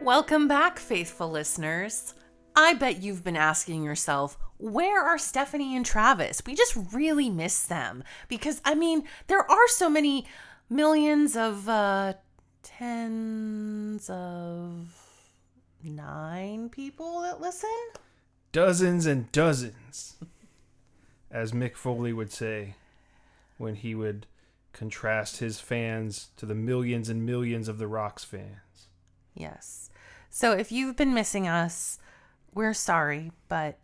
Welcome back, faithful listeners. I bet you've been asking yourself, where are Stephanie and Travis? We just really miss them. Because, there are so many millions of, tens of 9 people that listen. Dozens and dozens, as Mick Foley would say when he would contrast his fans to the millions and millions of the Rock's fans. Yes. So if you've been missing us, we're sorry, but,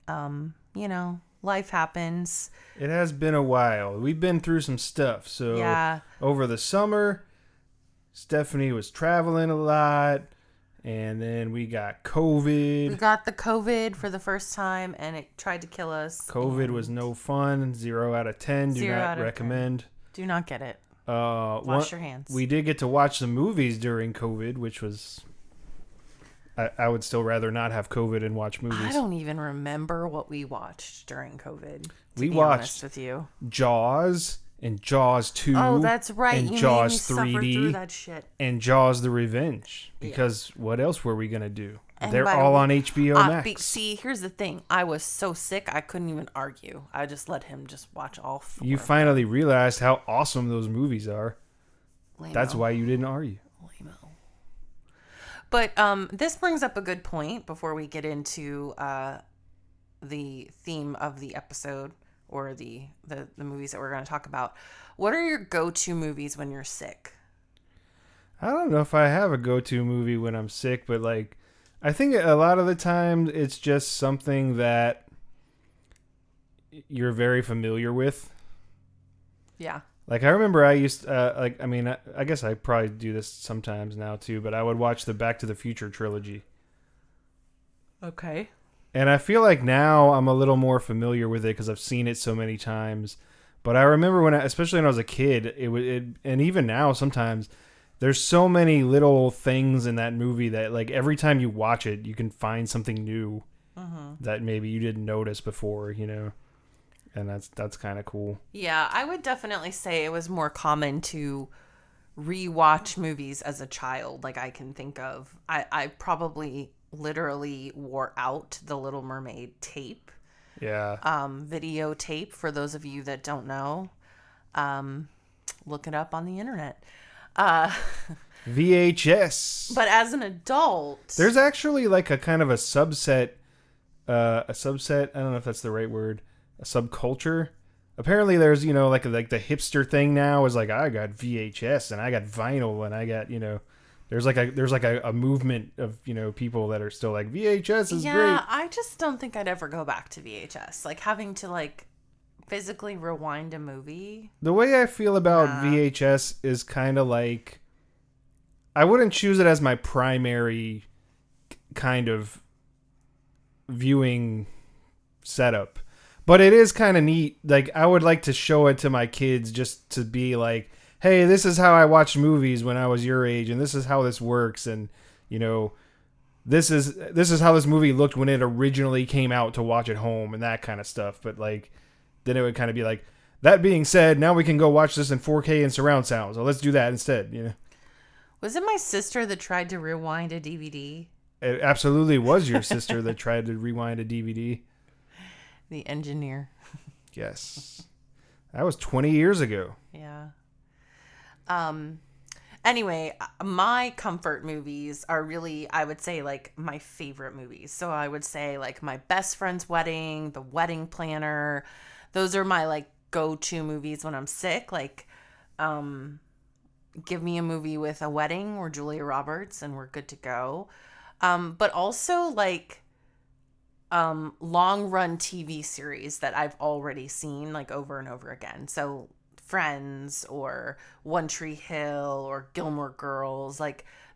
life happens. It has been a while. We've been through some stuff. So Yeah. Over the summer, Stephanie was traveling a lot, and then we got COVID. We got the COVID for the first time, and it tried to kill us. COVID was no fun. 0 out of 10. Do not recommend. Do not get it. Wash your hands. We did get to watch some movies during COVID, which was... I would still rather not have COVID and watch movies. I don't even remember what we watched during COVID. We watched with you. Jaws and Jaws 2. Oh, that's right. And you Jaws made me 3D suffer through that shit. and Jaws the Revenge. Because what else were we going to do? And they're all on HBO Max. See, here's the thing. I was so sick, I couldn't even argue. I just let him just watch all 4. You finally realized how awesome those movies are. Lame-o. That's why you didn't argue. Lame-o. But this brings up a good point before we get into the theme of the episode or the movies that we're going to talk about. What are your go-to movies when you're sick? I don't know if I have a go-to movie when I'm sick, but I think a lot of the time it's just something that you're very familiar with. Yeah. I remember I used I guess I probably do this sometimes now too, but I would watch the Back to the Future trilogy. Okay. And I feel like now I'm a little more familiar with it because I've seen it so many times. But I remember especially when I was a kid, and even now sometimes, there's so many little things in that movie that every time you watch it, you can find something new that maybe you didn't notice before, And that's kind of cool. Yeah, I would definitely say it was more common to rewatch movies as a child. I can think of. I probably literally wore out the Little Mermaid tape. Yeah. Videotape, for those of you that don't know. Look it up on the internet. VHS. But as an adult... There's actually a kind of a subset, I don't know if that's the right word, a subculture. Apparently there's, the hipster thing now is I got VHS and I got vinyl and I got, there's a movement of, people that are still VHS is great. Yeah, I just don't think I'd ever go back to VHS. Having to physically rewind a movie. The way I feel about VHS is kind of I wouldn't choose it as my primary kind of viewing setup. But it is kind of neat. I would like to show it to my kids just to be hey, this is how I watched movies when I was your age, and this is how this works, and, this is how this movie looked when it originally came out to watch at home, and that kind of stuff. But, then it would kind of be that being said, now we can go watch this in 4K and surround sound, so let's do that instead, Was it my sister that tried to rewind a DVD? It absolutely was your sister that tried to rewind a DVD. The engineer. Yes. That was 20 years ago. Yeah. Anyway, my comfort movies are really, I would say, my favorite movies. So I would say, My Best Friend's Wedding, The Wedding Planner. Those are my, go-to movies when I'm sick. Give me a movie with a wedding or Julia Roberts and we're good to go. But also, long run TV series that I've already seen over and over again. So Friends or One Tree Hill or Gilmore Girls,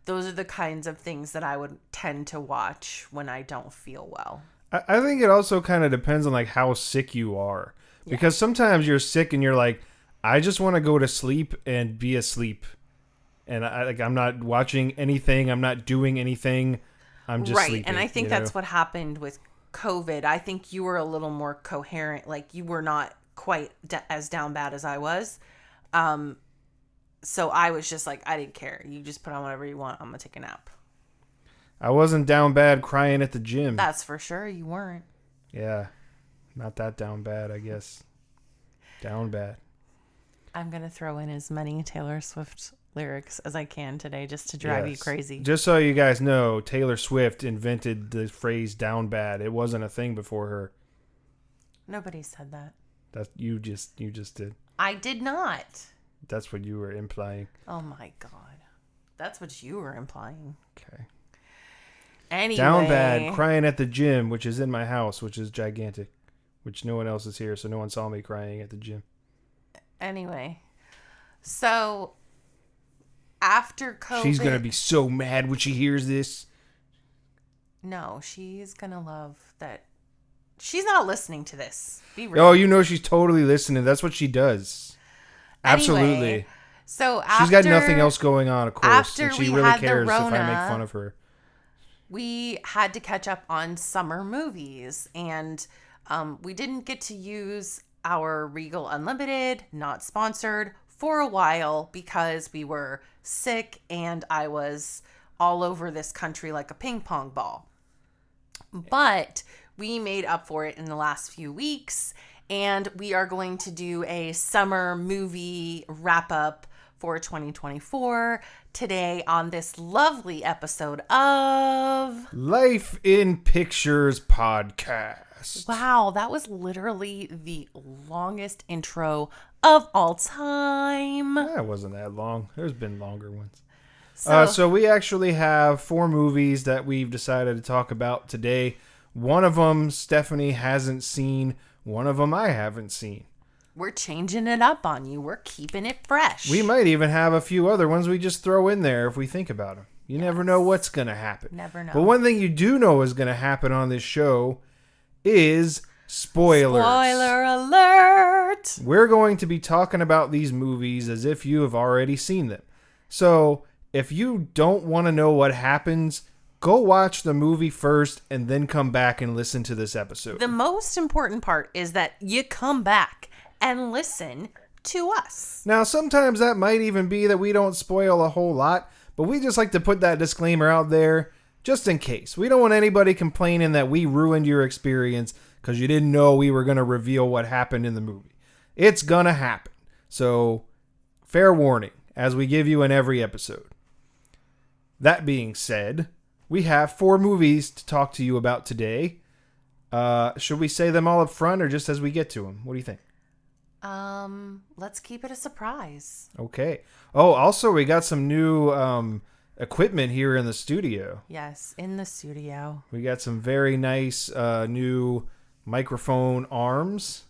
those are the kinds of things that I would tend to watch when I don't feel well. I think it also kind of depends on how sick you are, because sometimes you're sick and you're I just want to go to sleep and be asleep, and I'm not watching anything, I'm not doing anything, I'm just sleeping. And I think that's what happened with COVID. I think you were a little more coherent. You were not quite as down bad as I was. So I was just I didn't care. You just put on whatever you want. I'm going to take a nap. I wasn't down bad crying at the gym. That's for sure. You weren't. Yeah. Not that down bad, I guess. Down bad. I'm going to throw in as many Taylor Swift lyrics as I can today just to drive you crazy. Just so you guys know, Taylor Swift invented the phrase down bad. It wasn't a thing before her. Nobody said that. That you just did. I did not. That's what you were implying. Oh my God. That's what you were implying. Okay. Anyway. Down bad, crying at the gym, which is in my house, which is gigantic, which no one else is here, so no one saw me crying at the gym. Anyway. So, after COVID... She's going to be so mad when she hears this. No, she's going to love that. She's not listening to this. Be real. Oh, you know she's totally listening. That's what she does. Absolutely. Anyway, so after... She's got nothing else going on, of course. After and she we really had the cares if I Rona, make fun of her. We had to catch up on summer movies, and we didn't get to use our Regal Unlimited, not sponsored, for a while because we were sick and I was all over this country like a ping pong ball. But we made up for it in the last few weeks, and we are going to do a summer movie wrap up for 2024 today on this lovely episode of Life in Pictures podcast. Wow, that was literally the longest intro of all time. That wasn't that long. There's been longer ones. So, So we actually have 4 movies that we've decided to talk about today. One of them Stephanie hasn't seen. One of them I haven't seen. we're changing it up on you. We're keeping it fresh. We might even have a few other ones we just throw in there if we think about them. You never know what's going to happen. Never know. But one thing you do know is going to happen on this show is spoilers. Spoiler alert! We're going to be talking about these movies as if you have already seen them. So if you don't want to know what happens, go watch the movie first and then come back and listen to this episode. The most important part is that you come back and listen to us. Now, sometimes that might even be that we don't spoil a whole lot, but we just like to put that disclaimer out there just in case. We don't want anybody complaining that we ruined your experience because you didn't know we were going to reveal what happened in the movie. It's going to happen. So, fair warning, as we give you in every episode. That being said, we have 4 movies to talk to you about today. Should we say them all up front or just as we get to them? What do you think? Let's keep it a surprise. Okay. Oh, also, we got some new equipment here in the studio. Yes, in the studio. We got some very nice new microphone arms.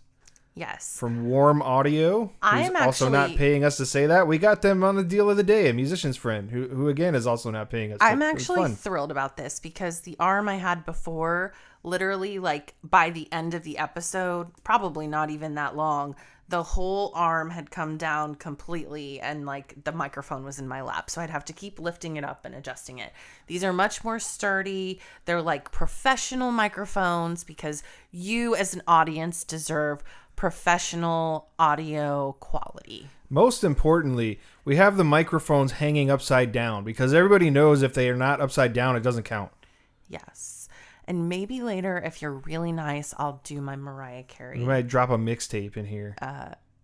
Yes. From Warm Audio. I who's am also not actually- paying us to say that. We got them on the deal of the day, a musician's friend who again is also not paying us. I'm It was actually fun. thrilled about this because the arm I had before, literally like by the end of the episode, probably not even that long, the whole arm had come down completely and like the microphone was in my lap. So I'd have to keep lifting it up and adjusting it. These are much more sturdy. They're like professional microphones because you as an audience deserve professional audio quality. Most importantly, we have the microphones hanging upside down because everybody knows if they are not upside down, it doesn't count. Yes. And maybe later, if you're really nice, I'll do my Mariah Carey We might drop a mixtape in here.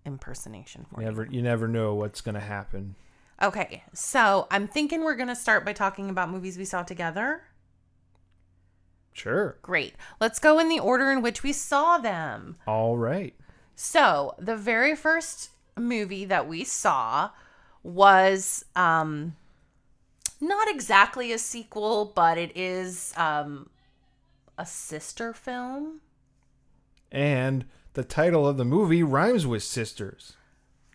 impersonation for you. You never know what's going to happen. Okay, so I'm thinking we're going to start by talking about movies we saw together. Sure. Great. Let's go in the order in which we saw them. All right. So the very first movie that we saw was not exactly a sequel, but it is a sister film. And the title of the movie rhymes with sisters.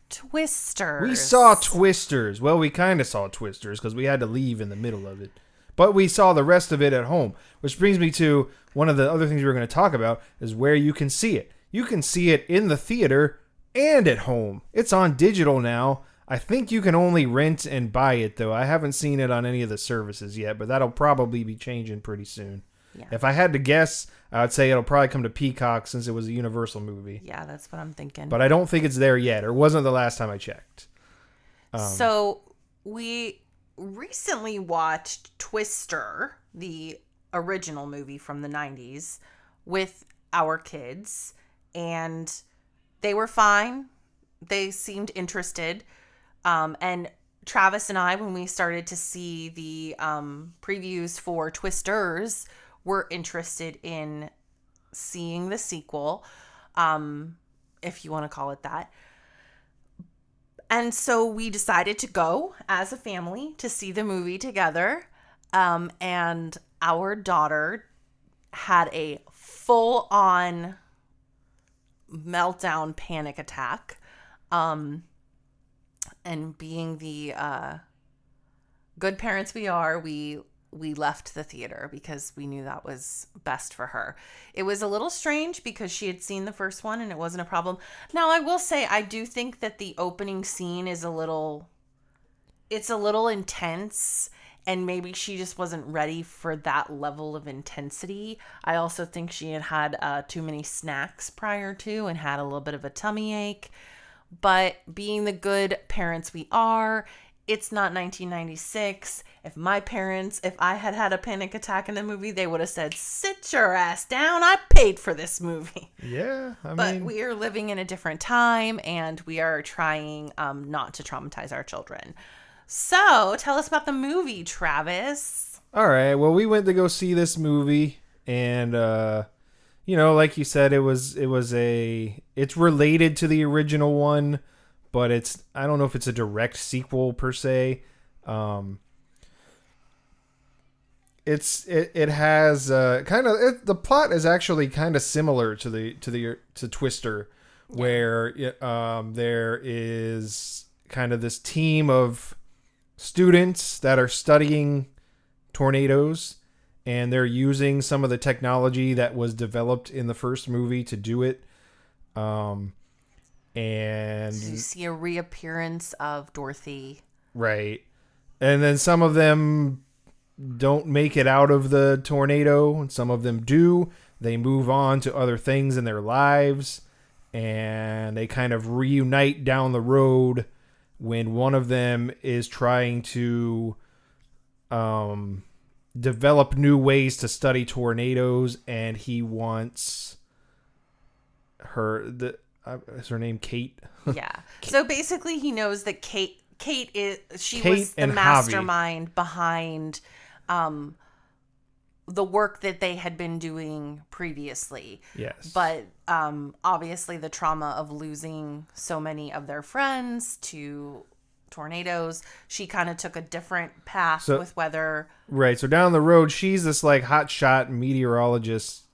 Twisters. We saw Twisters. Well, we kind of saw Twisters because we had to leave in the middle of it. But we saw the rest of it at home. Which brings me to one of the other things we were going to talk about is where you can see it. You can see it in the theater and at home. It's on digital now. I think you can only rent and buy it, though. I haven't seen it on any of the services yet, but that'll probably be changing pretty soon. Yeah. If I had to guess, I would say it'll probably come to Peacock since it was a Universal movie. Yeah, that's what I'm thinking. But I don't think it's there yet, or wasn't the last time I checked. So we recently watched Twister, the original movie from the 90s with our kids, and they were fine. They seemed interested. And Travis and I, when we started to see the previews for Twisters, were interested in seeing the sequel, if you want to call it that. And so we decided to go as a family to see the movie together. And our daughter had a full-on meltdown panic attack. And being the good parents we are, we left the theater because we knew that was best for her. It was a little strange because she had seen the first one and it wasn't a problem. Now, I will say, I do think that the opening scene is it's a little intense, and maybe she just wasn't ready for that level of intensity. I also think she had too many snacks prior to and had a little bit of a tummy ache. But being the good parents we are, it's not 1996. If I had a panic attack in the movie, they would have said, sit your ass down. I paid for this movie. Yeah. But we are living in a different time, and we are trying not to traumatize our children. So tell us about the movie, Travis. All right. Well, we went to go see this movie, and, like you said, it's related to the original one, but I don't know if it's a direct sequel per se. It has the plot is actually kind of similar to Twister, where there is kind of this team of students that are studying tornadoes, and they're using some of the technology that was developed in the first movie to do it. And so you see a reappearance of Dorothy. Right. And then some of them don't make it out of the tornado, and some of them do. They move on to other things in their lives, and they kind of reunite down the road when one of them is trying to develop new ways to study tornadoes, and he wants is her name Kate? Yeah. So basically he knows that Kate was the and mastermind behind the work that they had been doing previously. Yes. But obviously the trauma of losing so many of their friends to tornadoes, she kind of took a different path with weather. Right. So down the road, she's this like hotshot meteorologist,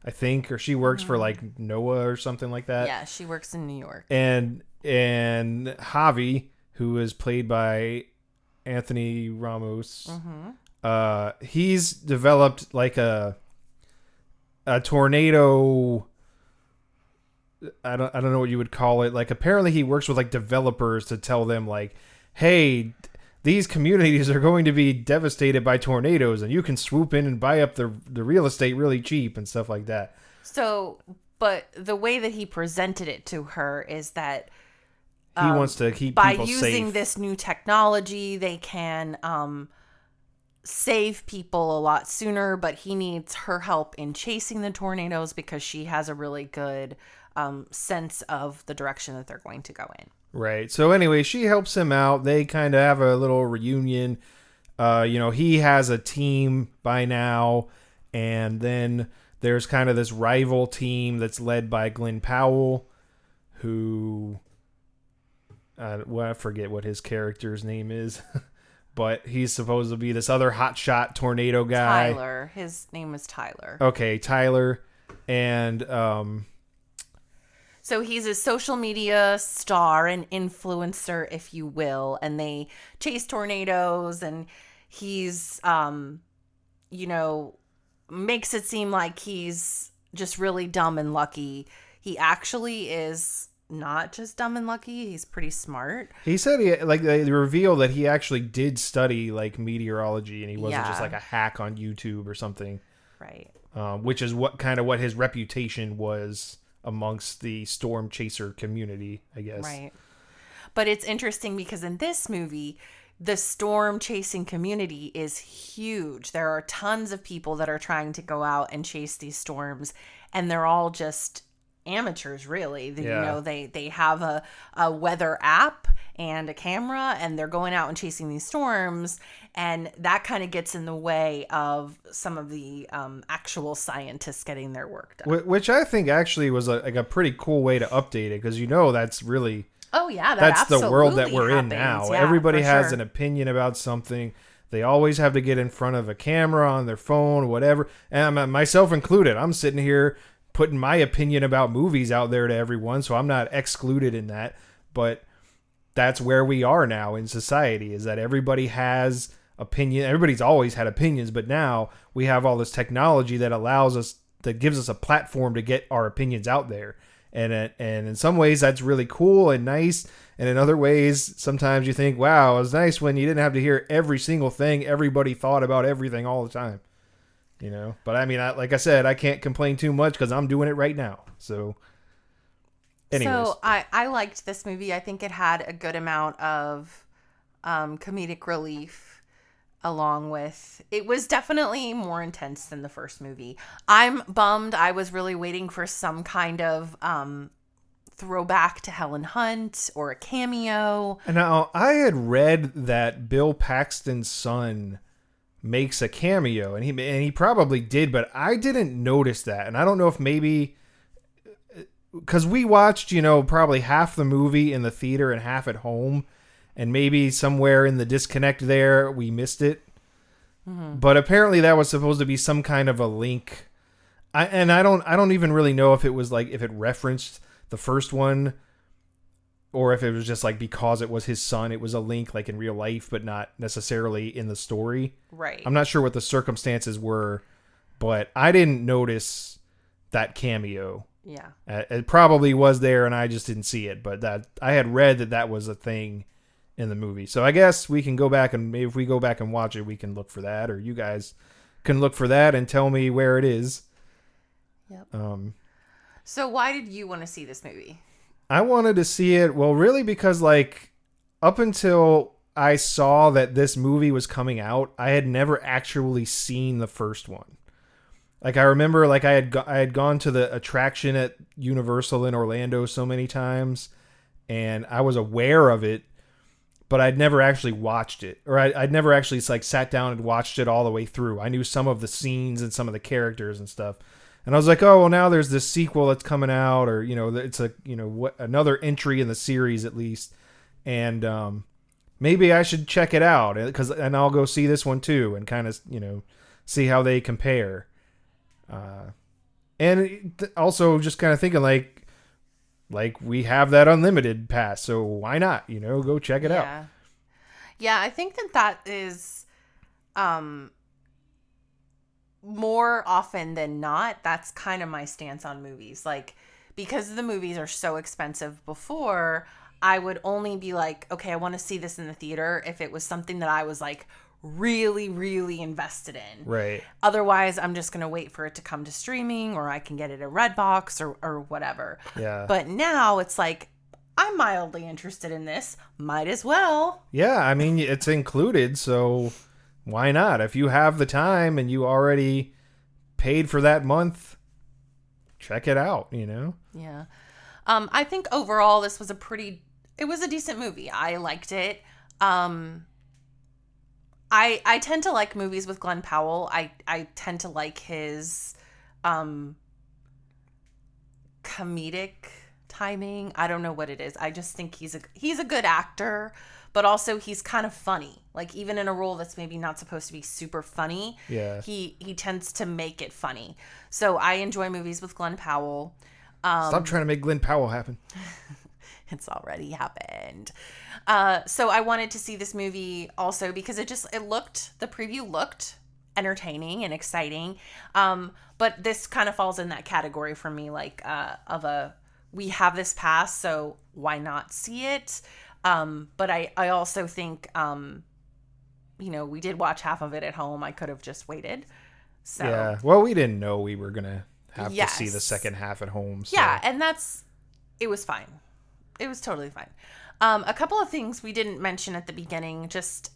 I think, or she works for like NOAA or something like that. Yeah, she works in New York. And Javi, who is played by Anthony Ramos, he's developed like a tornado. I don't know what you would call it. Like, apparently he works with like developers to tell them like, hey, these communities are going to be devastated by tornadoes, and you can swoop in and buy up the real estate really cheap and stuff like that. So, but the way that he presented it to her is that he wants to keep by people using safe. This new technology, they can save people a lot sooner, but he needs her help in chasing the tornadoes because she has a really good sense of the direction that they're going to go in. Right. So anyway, she helps him out. They kind of have a little reunion. He has a team by now, and then there's kind of this rival team that's led by Glenn Powell, who I forget what his character's name is, but he's supposed to be this other hotshot tornado guy. Tyler. His name is Tyler. Okay, Tyler. And so he's a social media star, an influencer, if you will, and they chase tornadoes, and he's, makes it seem like he's just really dumb and lucky. He actually is not just dumb and lucky. He's pretty smart. He said they reveal that he actually did study like meteorology, and he wasn't just like a hack on YouTube or something. Right. Which is what his reputation was amongst the storm chaser community, I guess. Right. But it's interesting because in this movie, the storm chasing community is huge. There are tons of people that are trying to go out and chase these storms, and they're all just amateurs, really. Yeah. They have a weather app and a camera, and they're going out and chasing these storms, and that kind of gets in the way of some of the actual scientists getting their work done. Which I think actually was a pretty cool way to update it, because that's really... Oh yeah, that's the world that we're happens. in now. Yeah, Everybody has sure. an opinion about something. They always have to get in front of a camera on their phone, whatever. And myself included, I'm sitting here putting my opinion about movies out there to everyone, so I'm not excluded in that. But that's where we are now in society, is that everybody has opinion. Everybody's always had opinions, but now we have all this technology that gives us a platform to get our opinions out there. And in some ways that's really cool and nice, and in other ways sometimes you think, wow, it was nice when you didn't have to hear every single thing everybody thought about everything all the time, but I mean, like I said, I can't complain too much because I'm doing it right now. So anyways. So I liked this movie. I think it had a good amount of comedic relief, along with, it was definitely more intense than the first movie. I'm bummed. I was really waiting for some kind of throwback to Helen Hunt or a cameo. Now, I had read that Bill Paxton's son makes a cameo, and he probably did, but I didn't notice that. And I don't know if maybe because we watched, probably half the movie in the theater and half at home, and maybe somewhere in the disconnect there we missed it. Mm-hmm. But apparently that was supposed to be some kind of a link. I don't even really know if it was like, if it referenced the first one, or if it was just like, because it was his son, it was a link like in real life, but not necessarily in the story. Right. I'm not sure what the circumstances were, but I didn't notice that cameo. Yeah. It probably was there and I just didn't see it, but that I had read that was a thing in the movie. So I guess we can go back, and maybe if we go back and watch it, we can look for that, or you guys can look for that and tell me where it is. Yep. So why did you want to see this movie? I wanted to see it, well, really because, like, up until I saw that this movie was coming out, I had never actually seen the first one. Like, I remember, like, I had gone to the attraction at Universal in Orlando so many times, and I was aware of it, but I'd never actually watched it, or I'd never actually like sat down and watched it all the way through. I knew some of the scenes and some of the characters and stuff, and I was like, oh, well, now there's this sequel that's coming out, or it's a another entry in the series at least, and maybe I should check it out, and I'll go see this one too, and kind of see how they compare, and also just kind of thinking like we have that unlimited pass, so why not, go check it out. Yeah, I think that is more often than not, that's kind of my stance on movies. Like, because the movies are so expensive before, I would only be like, okay, I want to see this in the theater if it was something that I was like really, really invested in. Right. Otherwise, I'm just going to wait for it to come to streaming, or I can get it at Redbox or whatever. Yeah. But now it's like, I'm mildly interested in this. Might as well. Yeah, I mean, it's included, so why not? If you have the time and you already paid for that month, check it out, Yeah. I think overall this was it was a decent movie. I liked it. I tend to like movies with Glenn Powell. I tend to like his comedic timing. I don't know what it is. I just think he's a good actor, but also he's kind of funny. Like, even in a role that's maybe not supposed to be super funny, yeah, he tends to make it funny. So I enjoy movies with Glenn Powell. Stop trying to make Glenn Powell happen. It's already happened. So I wanted to see this movie also because the preview looked entertaining and exciting. But this kind of falls in that category for me, like, we have this pass, so why not see it? But I also think, we did watch half of it at home. I could have just waited. So yeah, well, we didn't know we were going to have Yes. to see the second half at home. So. Yeah, and it was fine. It was totally fine. A couple of things we didn't mention at the beginning, just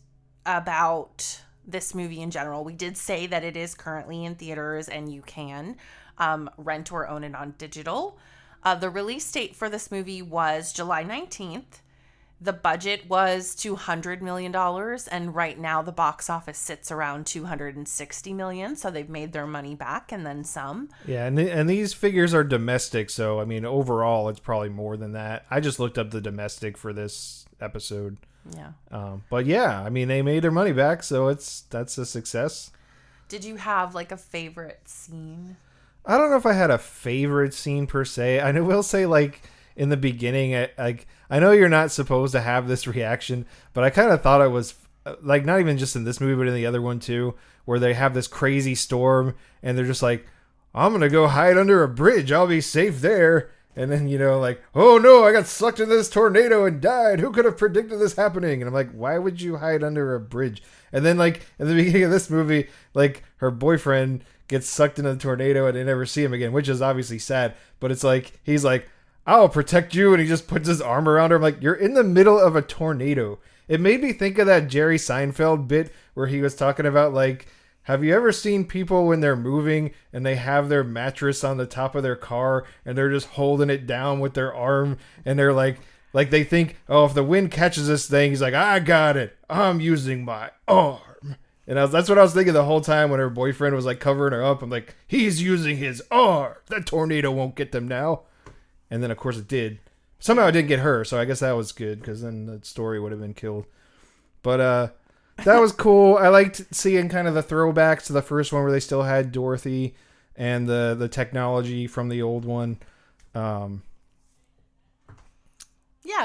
about this movie in general. We did say that it is currently in theaters and you can rent or own it on digital. The release date for this movie was July 19th. The budget was $200 million, and right now the box office sits around $260 million, so they've made their money back and then some. Yeah, and these figures are domestic, so, I mean, overall, it's probably more than that. I just looked up the domestic for this episode. Yeah. But, yeah, I mean, they made their money back, so that's a success. Did you have, like, a favorite scene? I don't know if I had a favorite scene, per se. I will say, like, in the beginning, I know you're not supposed to have this reaction, but I kind of thought it was, like, not even just in this movie, but in the other one too, where they have this crazy storm and they're just like, I'm going to go hide under a bridge. I'll be safe there. And then, like, oh no, I got sucked into this tornado and died. Who could have predicted this happening? And I'm like, why would you hide under a bridge? And then, like, in the beginning of this movie, like, her boyfriend gets sucked into the tornado and they never see him again, which is obviously sad. But it's like, he's like, I'll protect you. And he just puts his arm around her. I'm like, you're in the middle of a tornado. It made me think of that Jerry Seinfeld bit where he was talking about, like, have you ever seen people when they're moving and they have their mattress on the top of their car and they're just holding it down with their arm and they're like they think, oh, if the wind catches this thing, he's like, I got it. I'm using my arm. And that's what I was thinking the whole time when her boyfriend was like covering her up. I'm like, he's using his arm. That tornado won't get them now. And then, of course, it did. Somehow it didn't get her, so I guess that was good, because then the story would have been killed. But that was cool. I liked seeing kind of the throwbacks to the first one where they still had Dorothy and the technology from the old one. Yeah,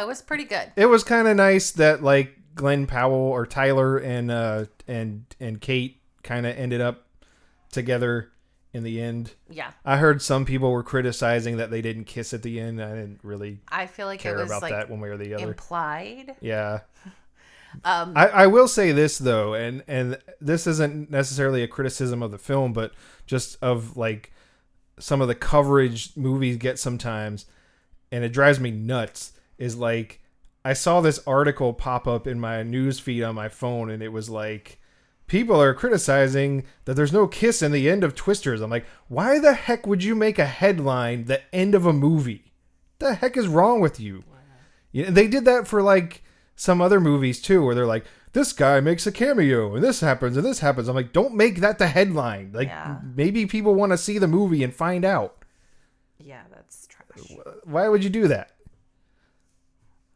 it was pretty good. It was kind of nice that, like, Glenn Powell or Tyler and Kate kind of ended up together in the end. Yeah. I heard some people were criticizing that they didn't kiss at the end. I didn't really I feel like care it was about like that one way or the other. Implied. Yeah. I will say this, though, and this isn't necessarily a criticism of the film, but just of, like, some of the coverage movies get sometimes, and it drives me nuts, is, like, I saw this article pop up in my news feed on my phone, and it was like, people are criticizing that there's no kiss in the end of Twisters. I'm like, why the heck would you make a headline the end of a movie? The heck is wrong with you? Yeah, they did that for, like, some other movies too, where they're like, this guy makes a cameo and this happens and this happens. I'm like, don't make that the headline. Like, maybe people want to see the movie and find out. Yeah, that's trash. Why would you do that?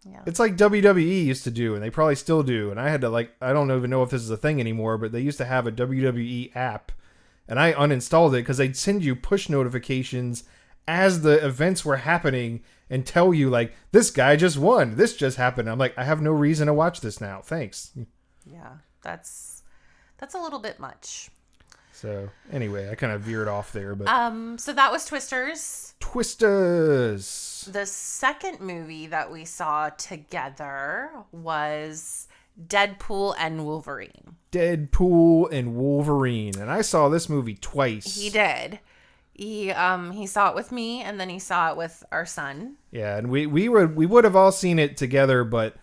Yeah. It's like WWE used to do, and they probably still do. And I had to, like, I don't even know if this is a thing anymore, but they used to have a WWE app, and I uninstalled it because they'd send you push notifications as the events were happening and tell you, like, this guy just won. This just happened. I'm like, I have no reason to watch this now. Thanks. Yeah, that's a little bit much. So, anyway, I kind of veered off there. But so that was Twisters. Twisters. The second movie that we saw together was Deadpool and Wolverine. Deadpool and Wolverine. And I saw this movie twice. He did. He saw it with me, and then he saw it with our son. Yeah, and we would have all seen it together, but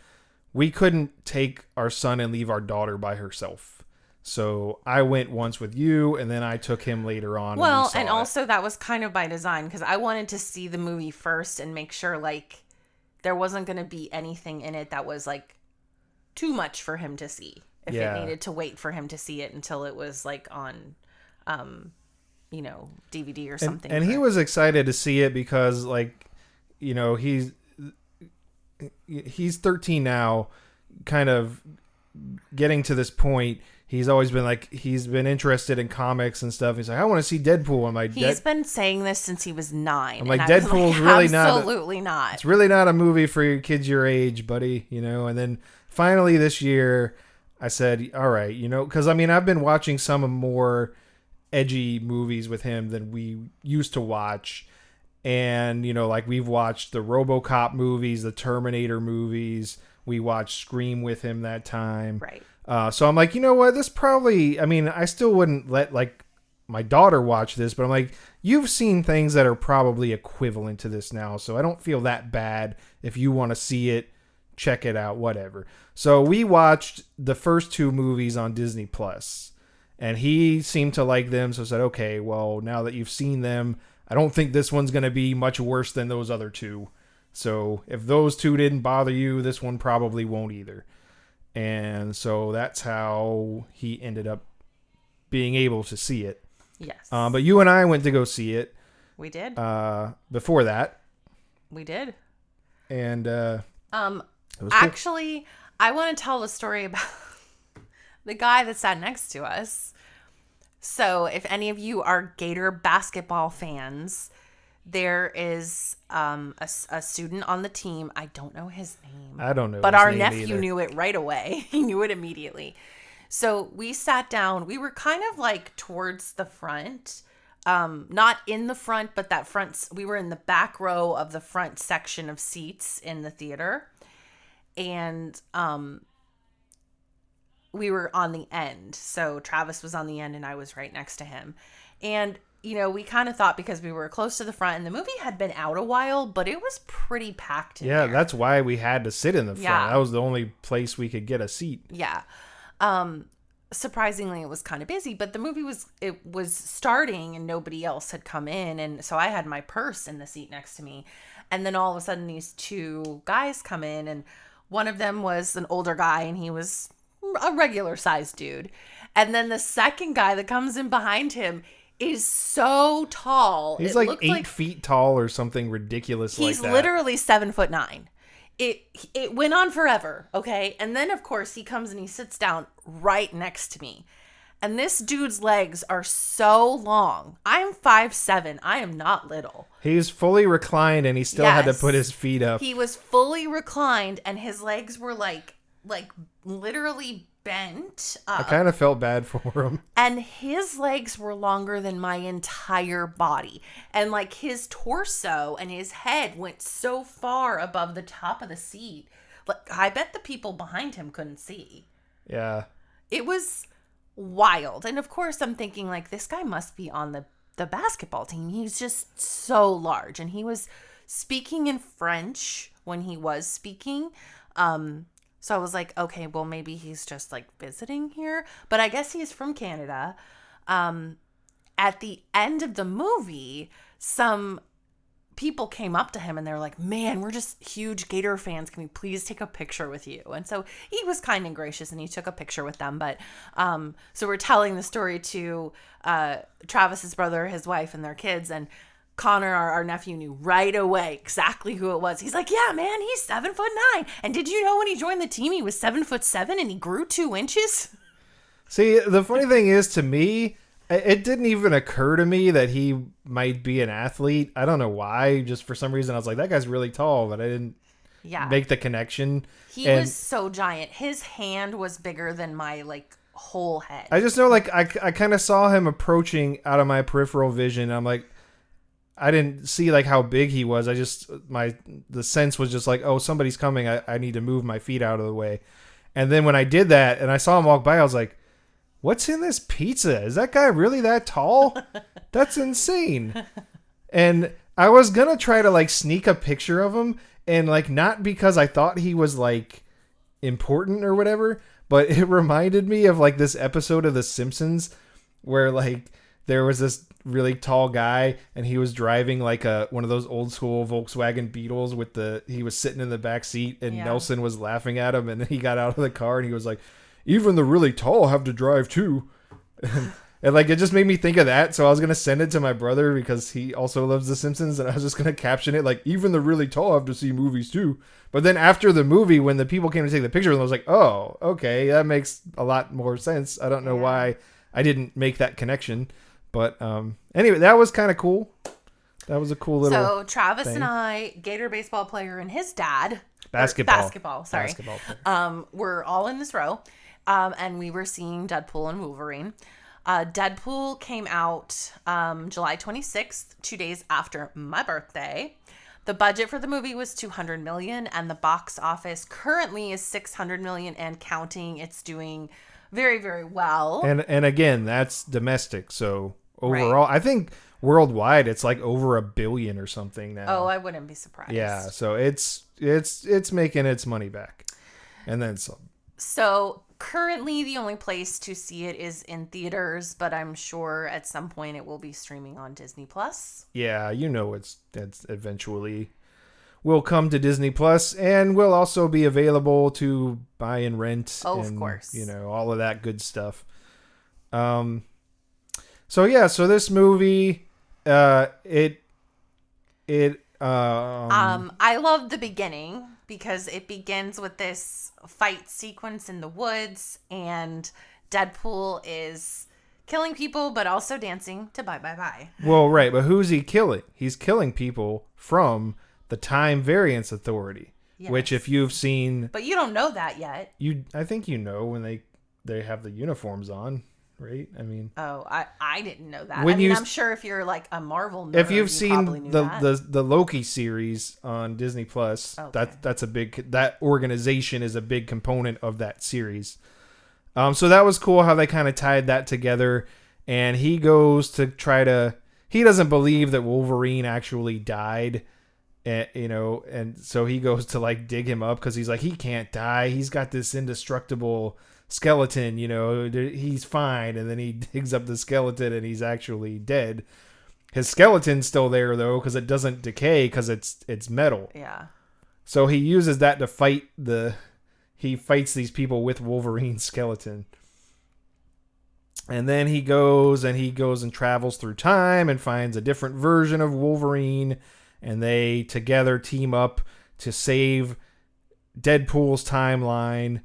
we couldn't take our son and leave our daughter by herself. So I went once with you, and then I took him later on. Well, and also that was kind of by design, because I wanted to see the movie first and make sure, like, there wasn't going to be anything in it that was, like, too much for him to see. If it needed to wait for him to see it until it was, like, on DVD or something. And he was excited to see it because, like, he's 13 now, kind of getting to this point. He's always been like, he's been interested in comics and stuff. He's like, I want to see Deadpool. I'm like, he's been saying this since he was 9. I'm like, Deadpool's really absolutely not. It's really not a movie for your kids your age, buddy. And then finally this year, I said, all right, because I mean, I've been watching some more edgy movies with him than we used to watch. And, like, we've watched the RoboCop movies, the Terminator movies. We watched Scream with him that time. Right. So I'm like, you know what? This probably, I mean, I still wouldn't let, like, my daughter watch this, but I'm like, you've seen things that are probably equivalent to this now, so I don't feel that bad. If you want to see it, check it out, whatever. So we watched the first 2 movies on Disney Plus, and he seemed to like them, so I said, okay, well, now that you've seen them, I don't think this one's going to be much worse than those other 2. So if those 2 didn't bother you, this one probably won't either. And so that's how he ended up being able to see it. Yes. But you and I went to go see it. We did. Before that. We did. And it was cool. Actually, I want to tell the story about the guy that sat next to us. So if any of you are Gator basketball fans, there is a student on the team. I don't know his name. I don't know. But our nephew knew it right away. He knew it immediately. So we sat down. We were kind of like towards the front. Not in the front, but that front. We were in the back row of the front section of seats in the theater. And we were on the end. So Travis was on the end and I was right next to him. And, you know, we kind of thought because we were close to the front and the movie had been out a while, but it was pretty packed in there. That's why we had to sit in the front. Yeah. That was the only place we could get a seat. Yeah. Surprisingly, it was kind of busy, but the movie was starting and nobody else had come in. And so I had my purse in the seat next to me. And then all of a sudden these 2 guys come in, and one of them was an older guy and he was a regular sized dude. And then the second guy that comes in behind him is so tall. He's like 8 feet tall or something ridiculous like that. He's literally 7'9". It went on forever, okay? And then, of course, he comes and he sits down right next to me. And this dude's legs are so long. I'm 5'7". I am not little. He's fully reclined and he still had to put his feet up. He was fully reclined and his legs were like literally bent up. I kind of felt bad for him. And his legs were longer than my entire body. And like his torso and his head went so far above the top of the seat. Like, I bet the people behind him couldn't see. Yeah. It was wild. And of course I'm thinking like, this guy must be on the basketball team. He's just so large. And he was speaking in French when he was speaking. So I was like, okay, well, maybe he's just like visiting here. But I guess he's from Canada. At the end of the movie, some people came up to him and they're like, man, we're just huge Gator fans. Can we please take a picture with you? And so he was kind and gracious and he took a picture with them. But so we're telling the story to Travis's brother, his wife, and their kids. And Connor, our nephew, knew right away exactly who it was. He's like, yeah, man, he's 7'9". And did you know when he joined the team, he was 7'7" and he grew 2 inches? See, the funny thing is, to me, it didn't even occur to me that he might be an athlete. I don't know why. Just for some reason, I was like, that guy's really tall, but I didn't make the connection. He was so giant. His hand was bigger than my, like, whole head. I just know, like, I kind of saw him approaching out of my peripheral vision. I'm like, I didn't see like how big he was. The sense was just like, oh, somebody's coming. I need to move my feet out of the way. And then when I did that and I saw him walk by, I was like, what's in this pizza? Is that guy really that tall? That's insane. And I was going to try to like sneak a picture of him, and like, not because I thought he was like important or whatever, but it reminded me of like this episode of The Simpsons where like there was this really tall guy and he was driving like one of those old school Volkswagen Beetles he was sitting in the back seat, and Nelson was laughing at him, and then he got out of the car and he was like, even the really tall have to drive too. And like, it just made me think of that. So I was going to send it to my brother because he also loves The Simpsons, and I was just going to caption it like, even the really tall have to see movies too. But then after the movie, when the people came to take the picture, I was like, oh, okay, that makes a lot more sense. I don't know why I didn't make that connection. But anyway, that was kind of cool. That was a cool little So Travis thing. and I, Gator baseball player and his dad. Basketball. We're all in this row. And we were seeing Deadpool and Wolverine. Deadpool came out July 26th, 2 days after my birthday. The budget for the movie was $200 million, and the box office currently is $600 million and counting. It's doing very, very well. And again, that's domestic. So overall. I think worldwide it's like over $1 billion or something now. Oh, I wouldn't be surprised. Yeah, so it's making its money back, and then some. So currently the only place to see it is in theaters, but I'm sure at some point it will be streaming on Disney Plus. Yeah, it's eventually will come to Disney Plus, and will also be available to buy and rent. Oh, and, of course. All of that good stuff. So this movie, I love the beginning because it begins with this fight sequence in the woods, and Deadpool is killing people, but also dancing to Bye Bye Bye. Well, right, but who's he killing? He's killing people from the Time Variance Authority, yes. Which if you've seen... But you don't know that yet. I think when they have the uniforms on, right? I mean... Oh, I didn't know that. I'm sure if you're like a Marvel nerd, if you've seen the Loki series on Disney Plus, okay. that organization is a big component of that series. So that was cool how they kind of tied that together, and he goes to he doesn't believe that Wolverine actually died, and so he goes to like dig him up because he's like, he can't die. He's got this indestructible skeleton, he's fine. And then he digs up the skeleton and he's actually dead. His skeleton's still there though, because it doesn't decay because it's metal. Yeah. So he uses that to fight he fights these people with Wolverine's skeleton. And then he goes and travels through time and finds a different version of Wolverine, and they together team up to save Deadpool's timeline.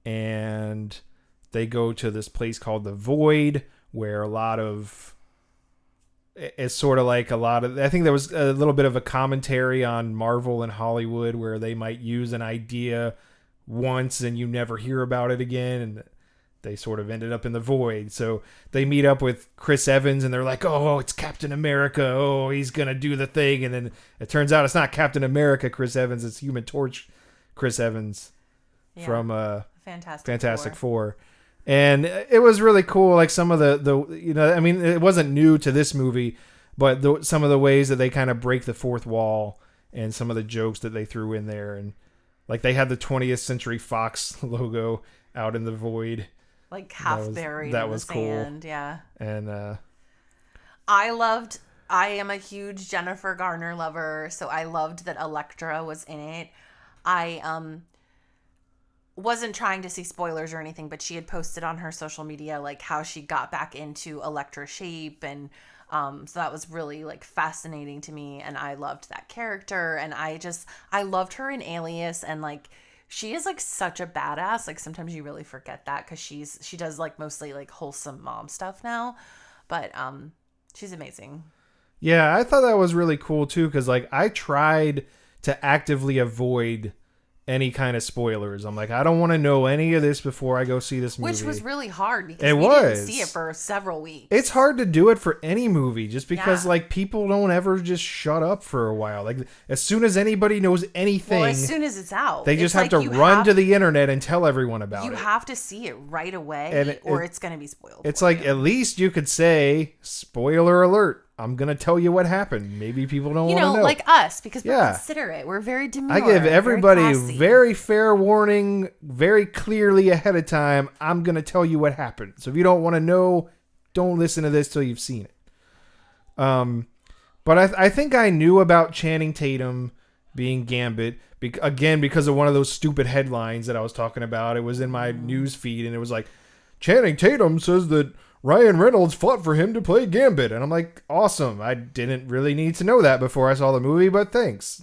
And they go to this place called the Void, where it's sort of like I think there was a little bit of a commentary on Marvel and Hollywood, where they might use an idea once and you never hear about it again, and they sort of ended up in the Void. So they meet up with Chris Evans, and they're like, oh, it's Captain America. Oh, he's going to do the thing. And then it turns out it's not Captain America Chris Evans, it's Human Torch Chris Evans from Fantastic Four. And it was really cool. Like some of it wasn't new to this movie, but some of the ways that they kind of break the fourth wall and some of the jokes that they threw in there. And like they had the 20th Century Fox logo out in the Void. Like half buried in the sand. Cool. Yeah. And I am a huge Jennifer Garner lover, so I loved that Elektra was in it. I wasn't trying to see spoilers or anything, but she had posted on her social media like how she got back into Elektra shape, and so that was really like fascinating to me, and I loved that character, and I loved her in Alias, and like she is like such a badass. Like sometimes you really forget that because she does like mostly like wholesome mom stuff now, but she's amazing. Yeah, I thought that was really cool too, because like I tried to actively avoid any kind of spoilers. I'm like, I don't want to know any of this before I go see this movie. Which was really hard because we didn't see it for several weeks. It's hard to do it for any movie just because like people don't ever just shut up for a while. Like as soon as anybody knows anything, well, as soon as it's out, they just have to run to the internet and tell everyone about it. You have to see it right away or it's going to be spoiled. It's like at least you could say, spoiler alert. I'm going to tell you what happened. Maybe people don't want to know. Like us, because we're considerate. We're very demure. I give everybody very fair warning, very clearly ahead of time. I'm going to tell you what happened. So if you don't want to know, don't listen to this till you've seen it. But I think I knew about Channing Tatum being Gambit, again, because of one of those stupid headlines that I was talking about. It was in my news feed, and it was like, Channing Tatum says that Ryan Reynolds fought for him to play Gambit. And I'm like, awesome. I didn't really need to know that before I saw the movie, but thanks.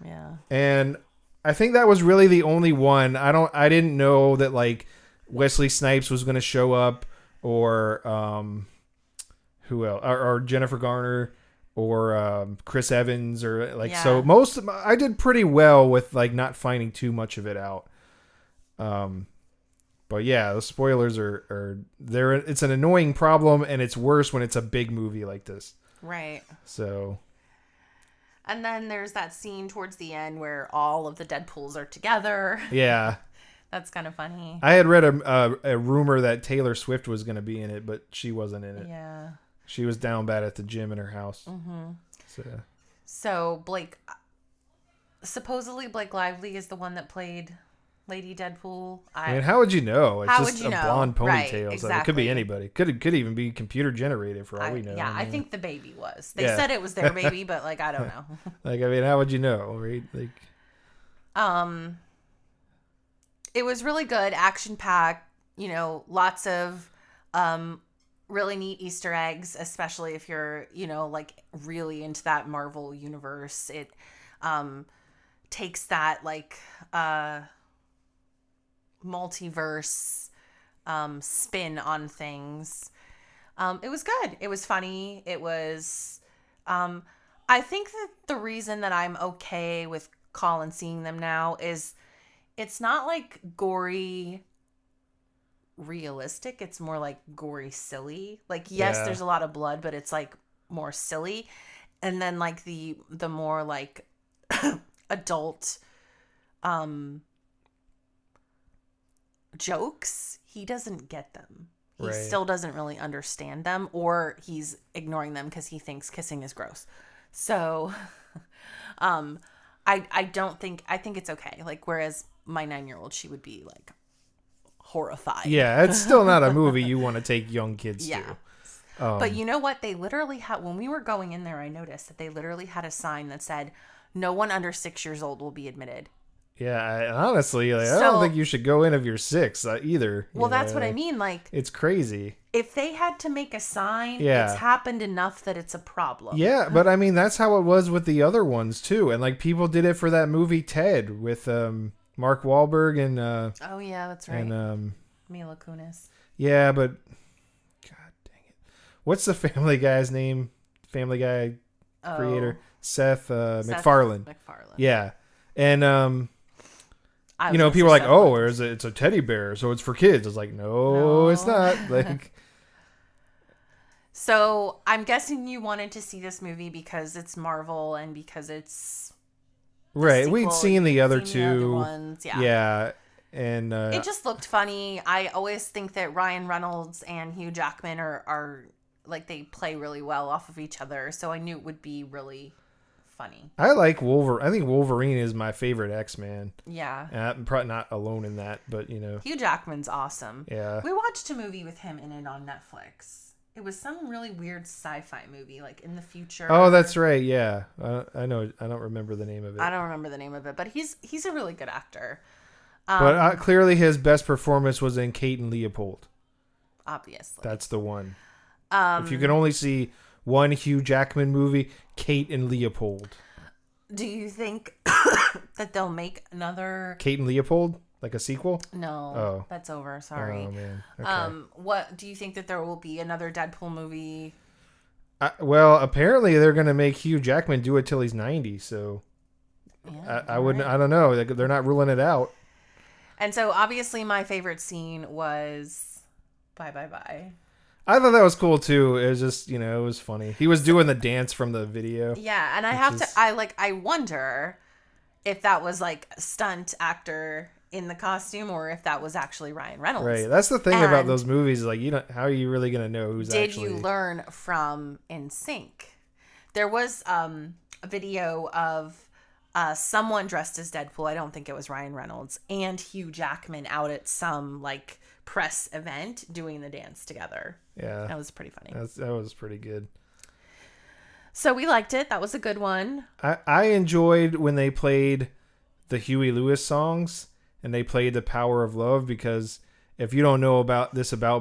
Yeah. And I think that was really the only one. I didn't know that like Wesley Snipes was going to show up, or who else? Or Jennifer Garner, or Chris Evans, or like, so I did pretty well with like not finding too much of it out. But yeah, the spoilers are there. It's an annoying problem, and it's worse when it's a big movie like this. Right. So. And then there's that scene towards the end where all of the Deadpools are together. Yeah. That's kind of funny. I had read a rumor that Taylor Swift was going to be in it, but she wasn't in it. Yeah. She was down bad at the gym in her house. So Blake, supposedly Blake Lively is the one that played Lady Deadpool. I mean, how would you know? It's how just would you a know? blonde ponytail. Right, So exactly. it could be anybody. Could even be computer generated for all we know. Yeah, I think the baby was. They said it was their baby, but like I don't know. Like, I mean, how would you know, right? Like, it was really good, action packed. You know, lots of really neat Easter eggs, especially if you're, you know, like really into that Marvel universe. It takes that like multiverse spin on things. It was good. It was funny. It was I think that the reason that I'm okay with Colin seeing them now is it's not like gory realistic. It's more like gory silly. Like, yes, there's a lot of blood, but it's like more silly. And then like the more like adult jokes, he doesn't get them. He still doesn't really understand them, or he's ignoring them because he thinks kissing is gross. So I think it's okay. Like, whereas my 9-year-old, she would be like horrified. Yeah, it's still not a movie you want to take young kids to. But you know what? They literally had, when we were going in there, I noticed that they literally had a sign that said, "No one under 6 years old will be admitted." Yeah, honestly, like, I don't think you should go in if you're 6 either. Well, that's what I mean. Like, it's crazy. If they had to make a sign, it's happened enough that it's a problem. Yeah, but I mean, that's how it was with the other ones too. And like, people did it for that movie Ted with Mark Wahlberg and oh yeah, that's right. And Mila Kunis. Yeah, but God dang it, what's the Family Guy's name? Family Guy creator Seth MacFarlane. Yeah, and you know, people are like, "Oh, it's a teddy bear, so it's for kids." It's like, no, it's not. Like, so I'm guessing you wanted to see this movie because it's Marvel and because it's right. We'd seen the other two. The other ones. Yeah, and it just looked funny. I always think that Ryan Reynolds and Hugh Jackman are like, they play really well off of each other. So I knew it would be really funny. I like Wolverine. I think Wolverine is my favorite X-Man. Yeah. And I'm probably not alone in that, but you know. Hugh Jackman's awesome. Yeah. We watched a movie with him in it on Netflix. It was some really weird sci-fi movie, like in the future. Oh, that's right. Yeah. I know. I don't remember the name of it. I don't remember the name of it, but he's a really good actor. But clearly his best performance was in Kate and Leopold. Obviously. That's the one. If you can only see one Hugh Jackman movie, Kate and Leopold. Do you think that they'll make another Kate and Leopold, like a sequel? No, that's over. Sorry. Oh man. Okay. What do you think that there will be another Deadpool movie? Well, apparently they're gonna make Hugh Jackman do it till he's 90. So I wouldn't. I don't know. They're not ruling it out. And so obviously my favorite scene was Bye Bye Bye. I thought that was cool too. It was just, you know, it was funny. He was doing the dance from the video. Yeah, and I wonder if that was like a stunt actor in the costume or if that was actually Ryan Reynolds. Right. That's the thing about those movies. Like, how are you really going to know who's actually... Did you learn from NSYNC? There was a video of someone dressed as Deadpool. I don't think it was Ryan Reynolds, and Hugh Jackman out at some like press event doing the dance together. Yeah. That was pretty funny. That was pretty good. So we liked it. That was a good one. I enjoyed when they played the Huey Lewis songs and they played The Power of Love, because if you don't know about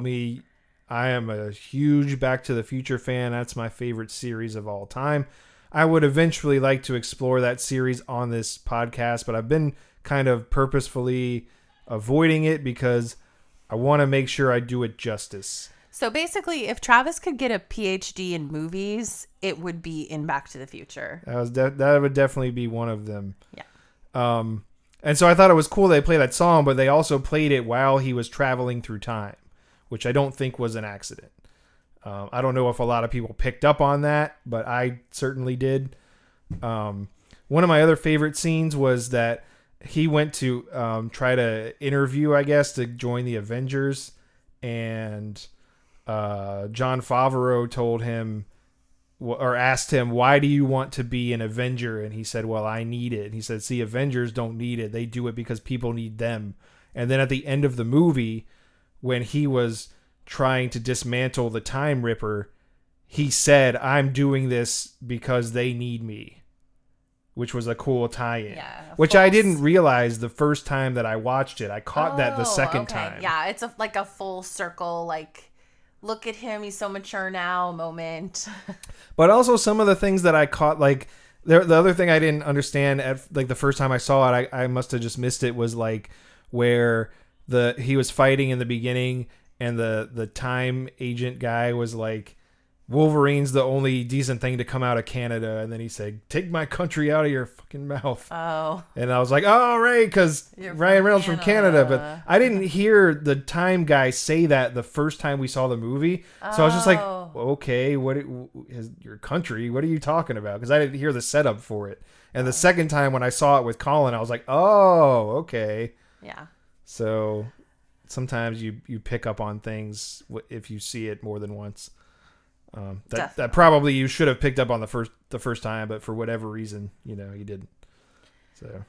me, I am a huge Back to the Future fan. That's my favorite series of all time. I would eventually like to explore that series on this podcast, but I've been kind of purposefully avoiding it because I want to make sure I do it justice. So basically, if Travis could get a PhD in movies, it would be in Back to the Future. That would definitely be one of them. Yeah. And so I thought it was cool they played that song, but they also played it while he was traveling through time, which I don't think was an accident. I don't know if a lot of people picked up on that, but I certainly did. One of my other favorite scenes was that he went to try to interview, I guess, to join the Avengers, and John Favreau told him or asked him, why do you want to be an Avenger? And he said, well, I need it. And he said, see, Avengers don't need it. They do it because people need them. And then at the end of the movie, when he was trying to dismantle the Time Ripper, he said, I'm doing this because they need me, which was a cool tie-in. Yeah, which I didn't realize the first time that I watched it. I caught that the second time. Yeah, it's like a full circle, like, look at him, he's so mature now moment. But also some of the things that I caught, like, the other thing I didn't understand at like the first time I saw it, I must have just missed it, was like where he was fighting in the beginning and the time agent guy was like, Wolverine's the only decent thing to come out of Canada. And then he said, take my country out of your fucking mouth. Oh. And I was like, oh, right, because Ryan Reynolds from Canada. But I didn't hear the time guy say that the first time we saw the movie. So I was just like, okay, what is your country? What are you talking about? Because I didn't hear the setup for it. And the second time when I saw it with Colin, I was like, oh, okay. Yeah. So sometimes you pick up on things if you see it more than once. That probably you should have picked up on the first time, but for whatever reason, you didn't. So,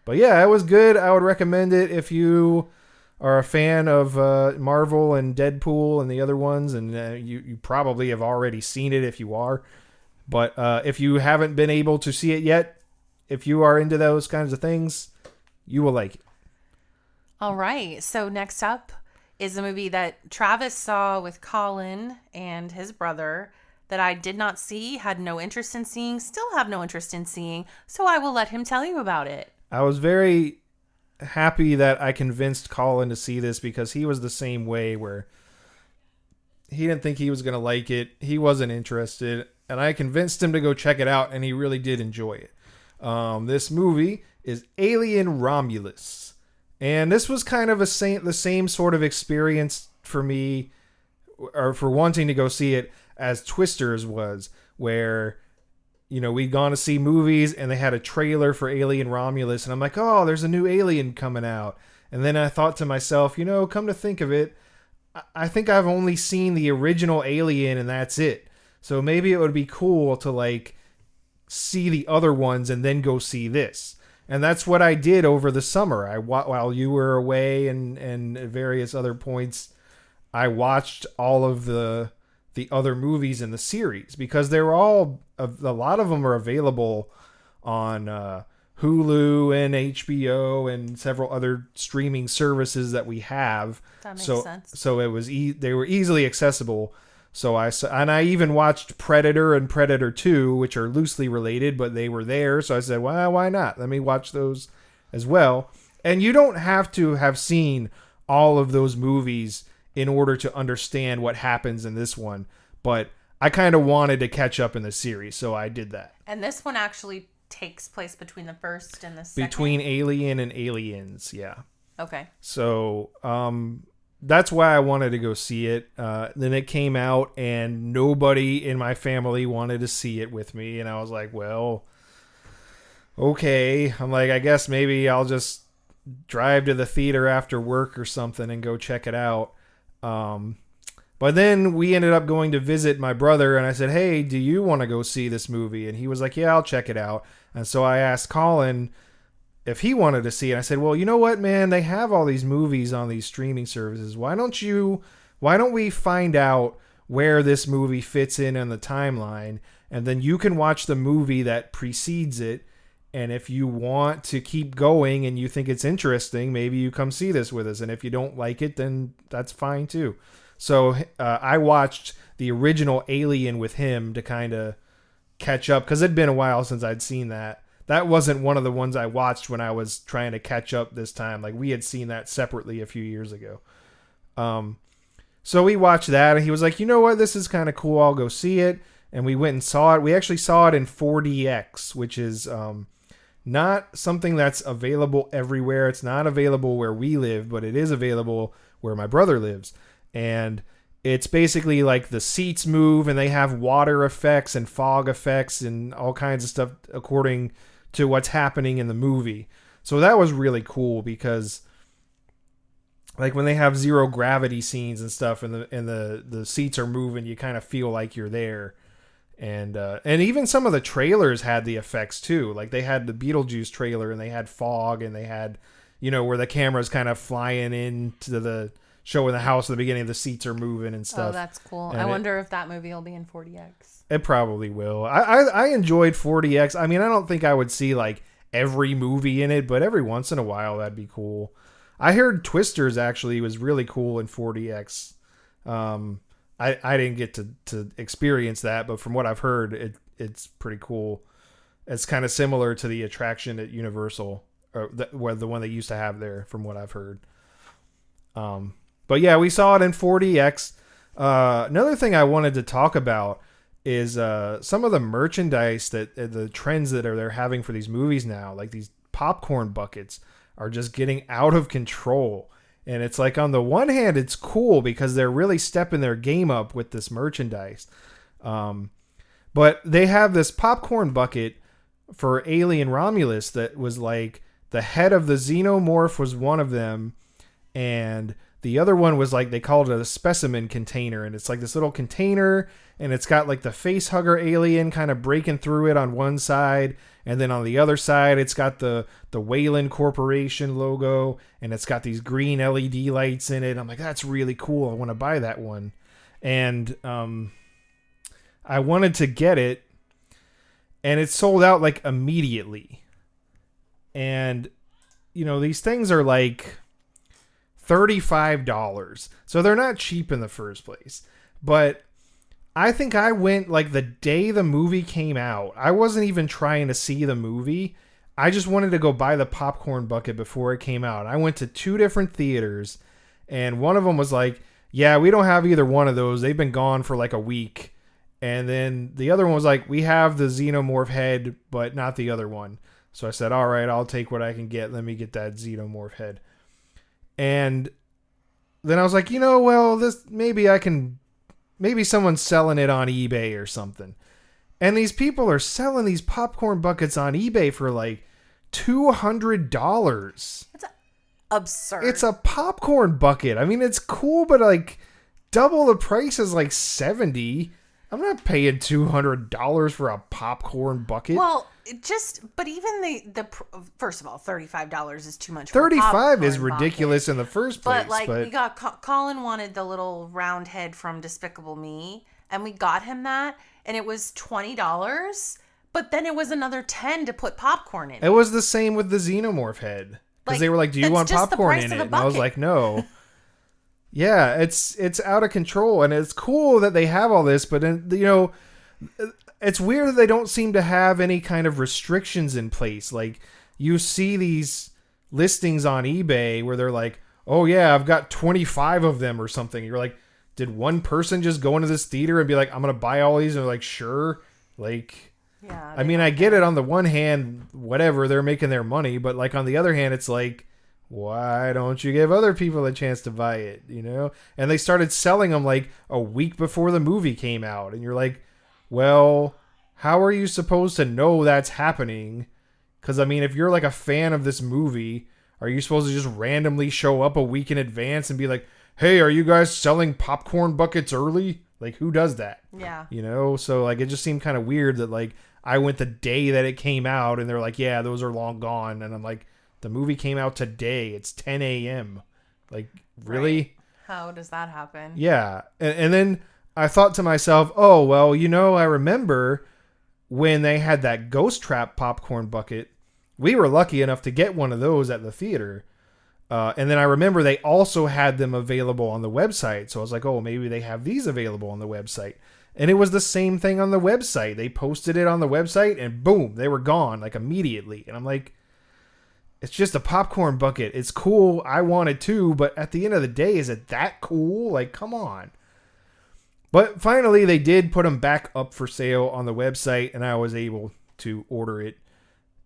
but yeah, it was good. I would recommend it if you are a fan of Marvel and Deadpool and the other ones, and you probably have already seen it if you are. But if you haven't been able to see it yet, if you are into those kinds of things, you will like it. All right. So next up is a movie that Travis saw with Colin and his brother that I did not see, had no interest in seeing, still have no interest in seeing, so I will let him tell you about it. I was very happy that I convinced Colin to see this because he was the same way, where he didn't think he was going to like it. He wasn't interested, and I convinced him to go check it out, and he really did enjoy it. This movie is Alien Romulus. And this was kind of the same sort of experience for me, or for wanting to go see it, as Twisters was, where, we'd gone to see movies and they had a trailer for Alien Romulus, and I'm like, oh, there's a new Alien coming out. And then I thought to myself, come to think of it, I think I've only seen the original Alien and that's it. So maybe it would be cool to like see the other ones and then go see this. And that's what I did over the summer. While you were away and at various other points, I watched all of the other movies in the series because a lot of them are available on Hulu and HBO and several other streaming services that we have. That makes sense. So it was they were easily accessible. So I even watched Predator and Predator 2, which are loosely related, but they were there. So I said, well, why not? Let me watch those as well. And you don't have to have seen all of those movies in order to understand what happens in this one. But I kind of wanted to catch up in the series, so I did that. And this one actually takes place between the first and the second? Between Alien and Aliens, yeah. Okay. So, that's why I wanted to go see it. Then it came out and nobody in my family wanted to see it with me. And I was like, well, okay. I'm like, I guess maybe I'll just drive to the theater after work or something and go check it out. But then we ended up going to visit my brother and I said, hey, do you want to go see this movie? And he was like, yeah, I'll check it out. And so I asked Colin if he wanted to see it. I said, well, you know what, man, they have all these movies on these streaming services. Why don't we find out where this movie fits in on the timeline, and then you can watch the movie that precedes it. And if you want to keep going and you think it's interesting, maybe you come see this with us. And if you don't like it, then that's fine too. So I watched the original Alien with him to kind of catch up, because it'd been a while since I'd seen that. That wasn't one of the ones I watched when I was trying to catch up this time. Like, we had seen that separately a few years ago. So we watched that, and he was like, you know what? This is kind of cool. I'll go see it. And we went and saw it. We actually saw it in 4DX, which is not something that's available everywhere. It's not available where we live, but it is available where my brother lives. And it's basically like the seats move, and they have water effects and fog effects and all kinds of stuff according to what's happening in the movie. So that was really cool because like when they have zero gravity scenes and stuff, and the seats are moving, you kind of feel like you're there. And even some of the trailers had the effects too. Like they had the Beetlejuice trailer, and they had fog, and they had, where the camera's kind of flying into the showing the house at the beginning. The seats are moving and stuff. Oh, that's cool. And I wonder if that movie will be in 40X. It probably will. I enjoyed 40X. I mean, I don't think I would see like every movie in it, but every once in a while that'd be cool. I heard Twisters actually was really cool in 40X. I didn't get to experience that, but from what I've heard, it's pretty cool. It's kind of similar to the attraction at Universal, or the one they used to have there, from what I've heard. But yeah, we saw it in 40X. Another thing I wanted to talk about is some of the merchandise that the trends that they're having for these movies now, like these popcorn buckets, are just getting out of control. And it's like, on the one hand, it's cool because they're really stepping their game up with this merchandise. But they have this popcorn bucket for Alien Romulus that was like, the head of the xenomorph was one of them, and the other one was like, they called it a specimen container, and it's like this little container, and it's got like the face hugger alien kind of breaking through it on one side, and then on the other side it's got the Wayland Corporation logo, and it's got these green LED lights in it. I'm like, that's really cool. I want to buy that one. And I wanted to get it, and it sold out like immediately. And these things are like $35. So they're not cheap in the first place. But I think I went like the day the movie came out. I wasn't even trying to see the movie. I just wanted to go buy the popcorn bucket before it came out. I went to 2 different theaters, and one of them was like, yeah, we don't have either one of those. They've been gone for like a week. And then the other one was like, we have the xenomorph head, but not the other one. So I said, all right, I'll take what I can get. Let me get that xenomorph head. And then I was like, well, maybe someone's selling it on eBay or something. And these people are selling these popcorn buckets on eBay for like $200. That's absurd. It's a popcorn bucket. I mean, it's cool, but like double the price is like $70. I'm not paying $200 for a popcorn bucket. Well, but even the first of all, $35 is too much. $35 is ridiculous in the first place. But we got Colin wanted the little round head from Despicable Me, and we got him that, and it was $20. But then it was another $10 to put popcorn in. It was the same with the xenomorph head, because they were like, "Do you want popcorn in it?" And I was like, "No." Yeah, it's out of control, and it's cool that they have all this, but it's weird that they don't seem to have any kind of restrictions in place. Like, you see these listings on eBay where they're like, "Oh yeah, I've got 25 of them" or something. You're like, did one person just go into this theater and be like, "I'm gonna buy all these"? And they're like, "Sure." Like, yeah. I mean, I get it. On the one hand, whatever, they're making their money, but like on the other hand, it's like, why don't you give other people a chance to buy it, And they started selling them like a week before the movie came out. And you're like, well, how are you supposed to know that's happening? Because, I mean, if you're like a fan of this movie, are you supposed to just randomly show up a week in advance and be like, hey, are you guys selling popcorn buckets early? Like, who does that? Yeah. So like, it just seemed kind of weird that like I went the day that it came out and they're like, yeah, those are long gone. And I'm like, the movie came out today. It's 10 a.m. Like, really? Right. How does that happen? Yeah. And then I thought to myself, oh, well, I remember when they had that Ghost Trap popcorn bucket. We were lucky enough to get one of those at the theater. And then I remember they also had them available on the website. So I was like, oh, maybe they have these available on the website. And it was the same thing on the website. They posted it on the website and boom, they were gone like immediately. And I'm like, it's just a popcorn bucket. It's cool. I want it too. But at the end of the day, is it that cool? Like, come on. But finally, they did put them back up for sale on the website, and I was able to order it.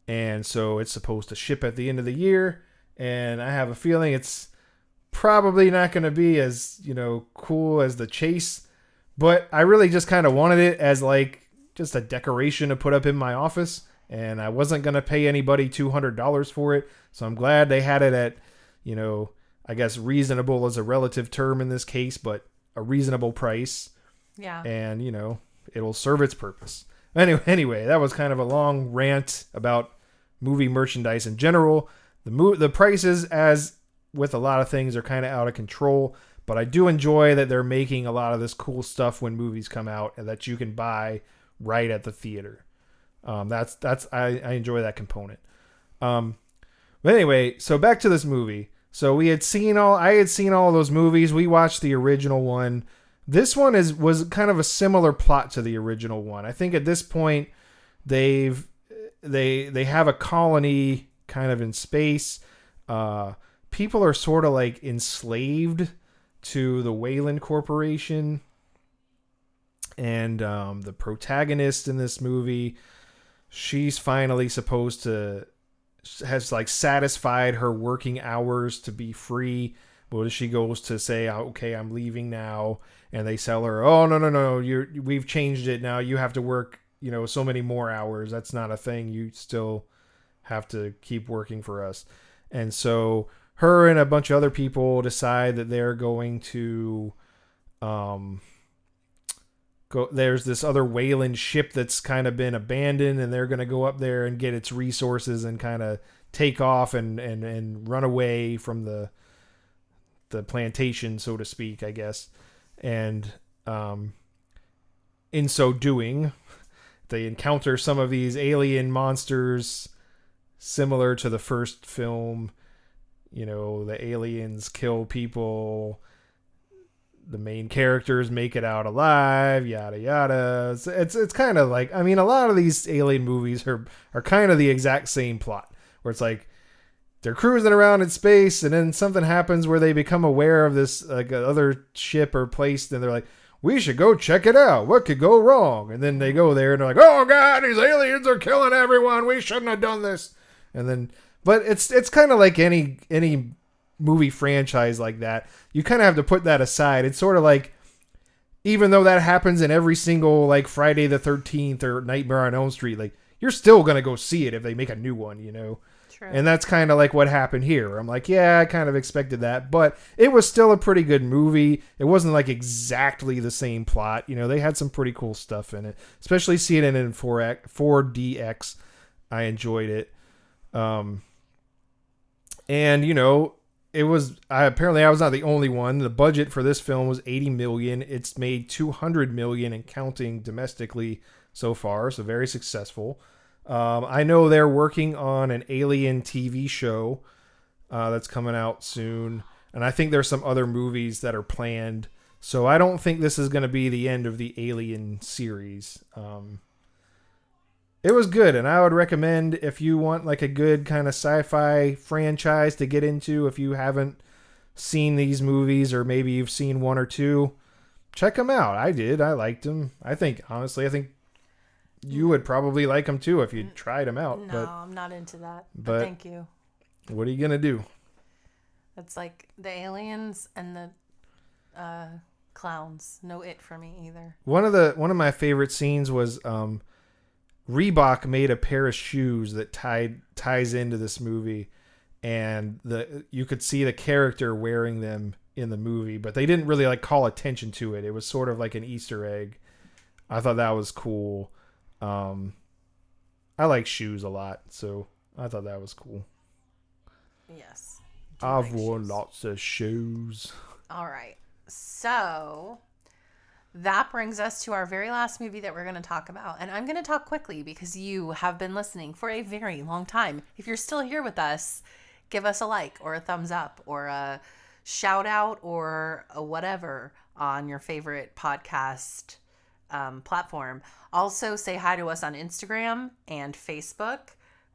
And so it's supposed to ship at the end of the year. And I have a feeling it's probably not going to be as, cool as the Chase. But I really just kind of wanted it as like just a decoration to put up in my office. And I wasn't going to pay anybody $200 for it. So I'm glad they had it at, I guess reasonable is a relative term in this case, but a reasonable price. Yeah. And, it'll serve its purpose. Anyway, that was kind of a long rant about movie merchandise in general. The prices, as with a lot of things, are kind of out of control, but I do enjoy that they're making a lot of this cool stuff when movies come out and that you can buy right at the theater. I enjoy that component. But anyway, so back to this movie. So I had seen all those movies. We watched the original one. This one was kind of a similar plot to the original one. I think at this point they have a colony kind of in space. People are sort of like enslaved to the Wayland Corporation. And the protagonist in this movie, she's finally supposed to has like satisfied her working hours to be free. But she goes to say, okay, I'm leaving now. And they sell her, oh, no, we've changed it now. You have to work, so many more hours. That's not a thing. You still have to keep working for us. And so her and a bunch of other people decide that they're going to there's this other Wayland ship that's kind of been abandoned, and they're going to go up there and get its resources and kind of take off and run away from the plantation, so to speak, I guess. And in so doing, they encounter some of these alien monsters similar to the first film. The aliens kill people. The main characters make it out alive, yada yada. It's kind of like, a lot of these alien movies are kind of the exact same plot, where it's like they're cruising around in space, and then something happens where they become aware of this like other ship or place, and they're like, we should go check it out. What could go wrong? And then they go there and they're like, oh god, these aliens are killing everyone. We shouldn't have done this. And then, but it's kind of like any movie franchise like that. You kind of have to put that aside. It's sort of like, even though that happens in every single like Friday the 13th or Nightmare on Elm Street, like you're still gonna go see it if they make a new one, True. And that's kind of like what happened here. I'm like, yeah, I kind of expected that, but it was still a pretty good movie. It wasn't like exactly the same plot. They had some pretty cool stuff in it, especially seeing it in 4DX. I enjoyed it. And it was apparently I was not the only one. The budget for this film was $80 million. It's made $200 million and counting domestically so far, so very successful. I know they're working on an Alien TV show that's coming out soon, and I think there's some other movies that are planned. So I don't think this is going to be the end of the Alien series. It was good, and I would recommend, if you want like a good kind of sci-fi franchise to get into, if you haven't seen these movies, or maybe you've seen one or two, check them out. I did. I liked them. I think you would probably like them too if you tried them out. No, I'm not into that. But thank you. What are you gonna do? It's like the aliens and the clowns. No it for me either. One of my favorite scenes was Reebok made a pair of shoes that ties into this movie, and you could see the character wearing them in the movie, but they didn't really like call attention to it. It was sort of like an Easter egg. I thought that was cool. I like shoes a lot, so I thought that was cool. Yes. I've worn lots of shoes. All right. So that brings us to our very last movie that we're going to talk about. And I'm going to talk quickly because you have been listening for a very long time. If you're still here with us, give us a like or a thumbs up or a shout out or a whatever on your favorite podcast platform. Also, say hi to us on Instagram and Facebook.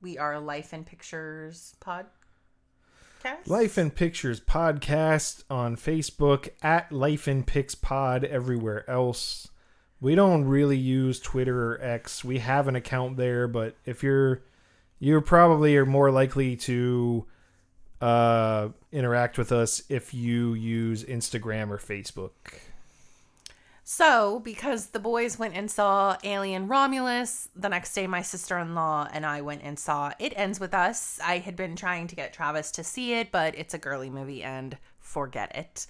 We are Life in Pictures Podcast. Life in Pictures Podcast on Facebook, at Life in Pics Pod everywhere else. We don't really use Twitter or X. We have an account there, but if you're probably are more likely to interact with us if you use Instagram or Facebook. So, because the boys went and saw Alien Romulus, the next day my sister-in-law and I went and saw It Ends With Us. I had been trying to get Travis to see it, but it's a girly movie and forget it.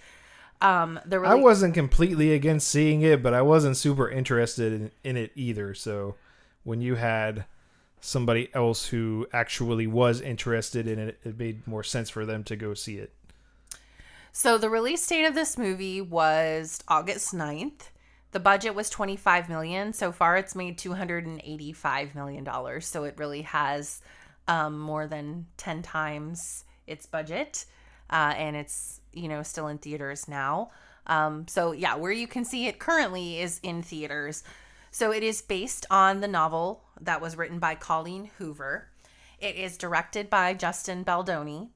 I wasn't completely against seeing it, but I wasn't super interested in it either. So when you had somebody else who actually was interested in it, it made more sense for them to go see it. So the release date of this movie was August 9th. The budget was $25 million. So far it's made $285 million. So it really has more than 10 times its budget. And it's, still in theaters now. So yeah, where you can see it currently is in theaters. So it is based on the novel that was written by Colleen Hoover. It is directed by Justin Baldoni.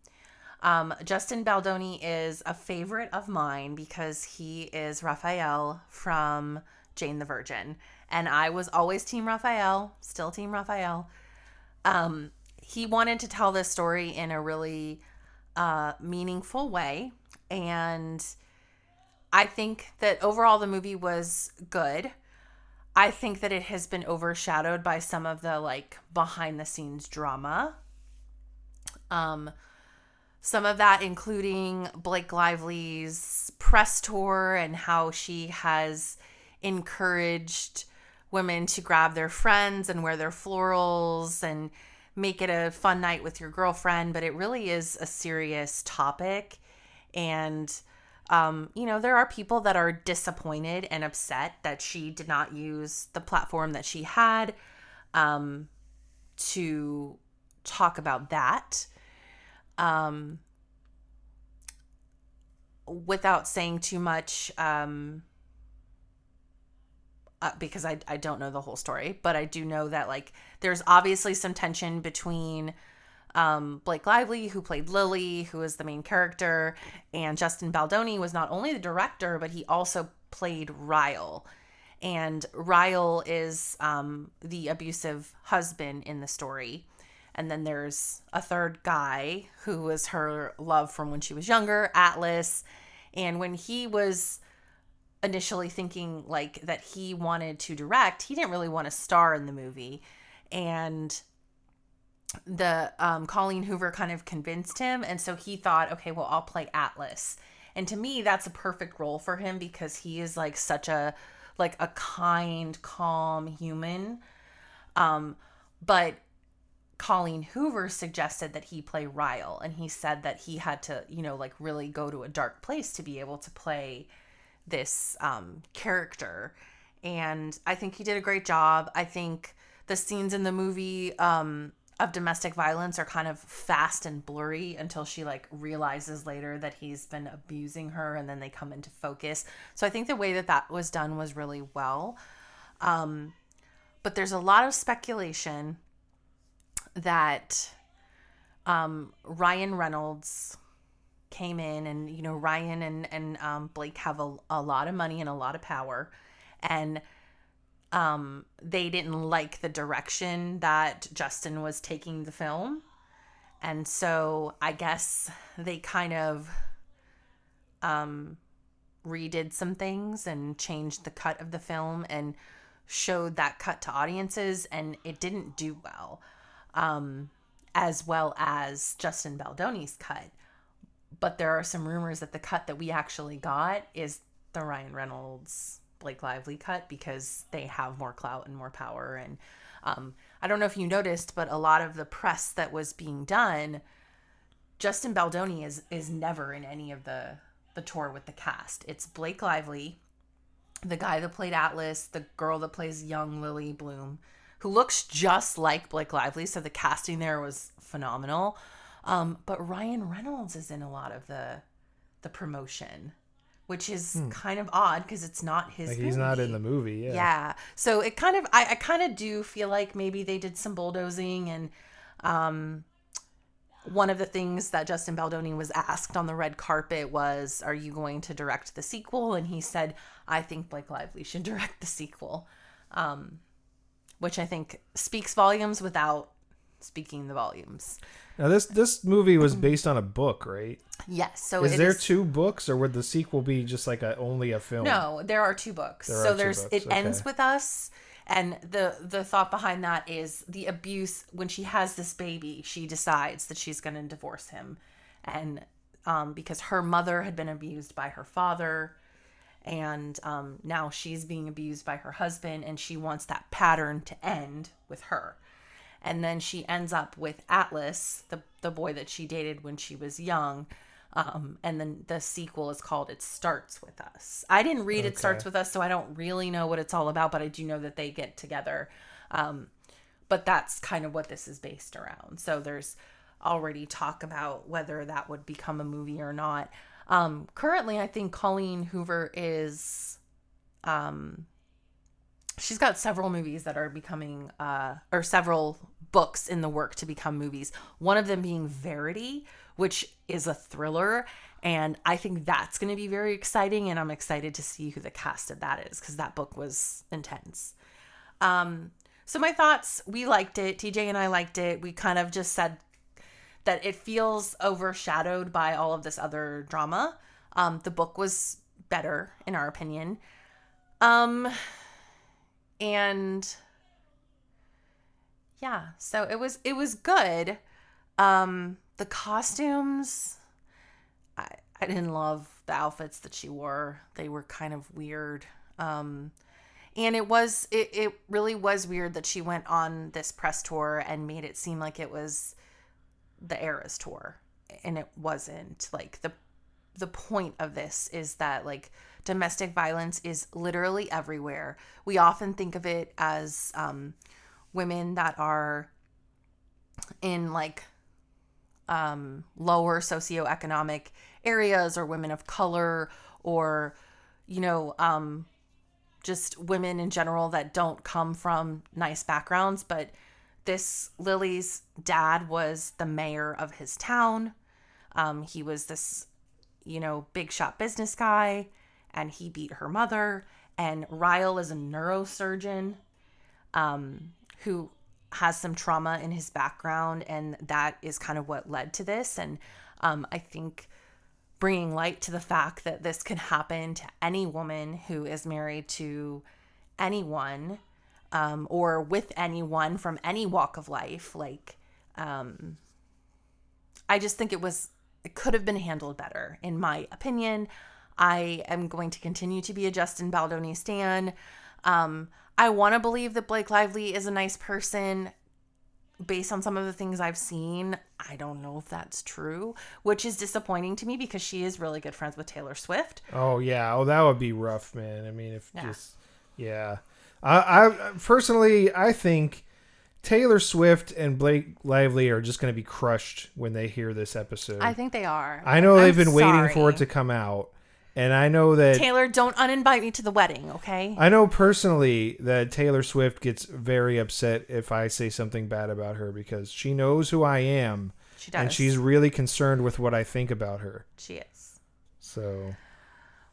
Justin Baldoni is a favorite of mine because he is Raphael from Jane the Virgin. And I was always Team Raphael, still Team Raphael. He wanted to tell this story in a really meaningful way. And I think that overall the movie was good. I think that it has been overshadowed by some of the behind the scenes drama. Some of that including Blake Lively's press tour and how she has encouraged women to grab their friends and wear their florals and make it a fun night with your girlfriend. But it really is a serious topic. And, there are people that are disappointed and upset that she did not use the platform that she had to talk about that. Without saying too much, because I don't know the whole story, but I do know that there's obviously some tension between Blake Lively, who played Lily, who is the main character, and Justin Baldoni was not only the director, but he also played Ryle. And Ryle is the abusive husband in the story. And then there's a third guy who was her love from when she was younger, Atlas. And when he was initially thinking that he wanted to direct, he didn't really want to star in the movie. And the Colleen Hoover kind of convinced him. And so he thought, okay, well, I'll play Atlas. And to me, that's a perfect role for him because he is such a kind, calm human. But Colleen Hoover suggested that he play Ryle, and he said that he had to, really go to a dark place to be able to play this character. And I think he did a great job. I think the scenes in the movie of domestic violence are kind of fast and blurry until she realizes later that he's been abusing her, and then they come into focus. So I think the way that was done was really well. But there's a lot of speculation that Ryan Reynolds came in, and Ryan and Blake have a lot of money and a lot of power, and they didn't like the direction that Justin was taking the film, and so I guess they kind of redid some things and changed the cut of the film and showed that cut to audiences, and it didn't do well. As well as Justin Baldoni's cut. But there are some rumors that the cut that we actually got is the Ryan Reynolds, Blake Lively cut because they have more clout and more power. And I don't know if you noticed, but a lot of the press that was being done, Justin Baldoni is never in any of the tour with the cast. It's Blake Lively, the guy that played Atlas, the girl that plays young Lily Bloom, who looks just like Blake Lively, so the casting there was phenomenal. But Ryan Reynolds is in a lot of the promotion, which is kind of odd because it's not his movie. He's not in the movie, yeah. Yeah. So it kind of, I kind of do feel like maybe they did some bulldozing. And one of the things that Justin Baldoni was asked on the red carpet was, are you going to direct the sequel? And he said, I think Blake Lively should direct the sequel. Which I think speaks volumes without speaking the volumes. Now this movie was based on a book, right? Yes. So is there 2 books, or would the sequel be just like only a film? No, there are 2 books. It ends with us, and the thought behind that is the abuse. When she has this baby, she decides that she's going to divorce him, and because her mother had been abused by her father, and now she's being abused by her husband, and she wants that pattern to end with her. And then she ends up with Atlas, the boy that she dated when she was young. And then the sequel is called It Starts With Us. I didn't read It Starts With Us, so I don't really know what it's all about, but I do know that they get together. But that's kind of what this is based around. So there's already talk about whether that would become a movie or not. Currently, I think Colleen Hoover is... she's got several movies that are becoming, or several books in the work to become movies. One of them being Verity, which is a thriller. And I think that's going to be very exciting. And I'm excited to see who the cast of that is, because that book was intense. So my thoughts, we liked it. TJ and I liked it. We kind of just said that it feels overshadowed by all of this other drama. The book was better, in our opinion. And yeah, so it was good. The costumes, I didn't love the outfits that she wore. They were kind of weird. And it really was weird that she went on this press tour and made it seem like it was the Eras tour, and it wasn't. Like, the point of this is that, like, domestic violence is literally everywhere. We often think of it as women that are in, like, lower socioeconomic areas, or women of color, or, you know, just women in general that don't come from nice backgrounds. But this Lily's dad was the mayor of his town. He was this, you know, big shot business guy, and he beat her mother. And Ryle is a neurosurgeon who has some trauma in his background, and that is kind of what led to this. And I think bringing light to the fact that this can happen to any woman who is married to anyone, or with anyone from any walk of life. Like, I just think it could have been handled better, in my opinion. I am going to continue to be a Justin Baldoni stan. I want to believe that Blake Lively is a nice person based on some of the things I've seen. I don't know if that's true, which is disappointing to me, because she is really good friends with Taylor Swift. Oh, yeah. Oh, that would be rough, man. I mean, I personally, I think Taylor Swift and Blake Lively are just going to be crushed when they hear this episode. I think they are. I know they've been waiting for it to come out. And I know that... Taylor, don't uninvite me to the wedding, okay? I know personally that Taylor Swift gets very upset if I say something bad about her, because she knows who I am. She does. And she's really concerned with what I think about her. She is. So...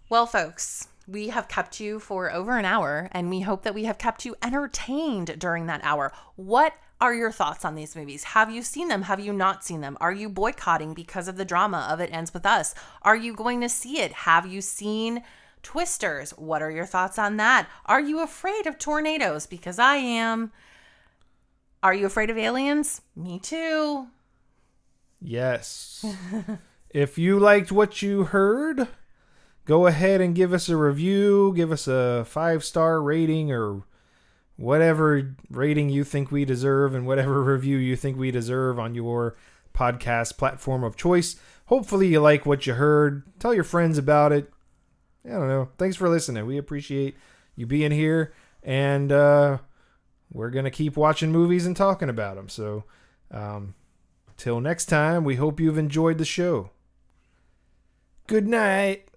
Well, folks, we have kept you for over an hour, and we hope that we have kept you entertained during that hour. What are your thoughts on these movies? Have you seen them? Have you not seen them? Are you boycotting because of the drama of It Ends With Us? Are you going to see it? Have you seen Twisters? What are your thoughts on that? Are you afraid of tornadoes? Because I am. Are you afraid of aliens? Me too. Yes. If you liked what you heard, go ahead and give us a review. Give us a 5-star rating, or whatever rating you think we deserve, and whatever review you think we deserve on your podcast platform of choice. Hopefully you like what you heard. Tell your friends about it. I don't know. Thanks for listening. We appreciate you being here, and we're going to keep watching movies and talking about them. So till next time, we hope you've enjoyed the show. Good night.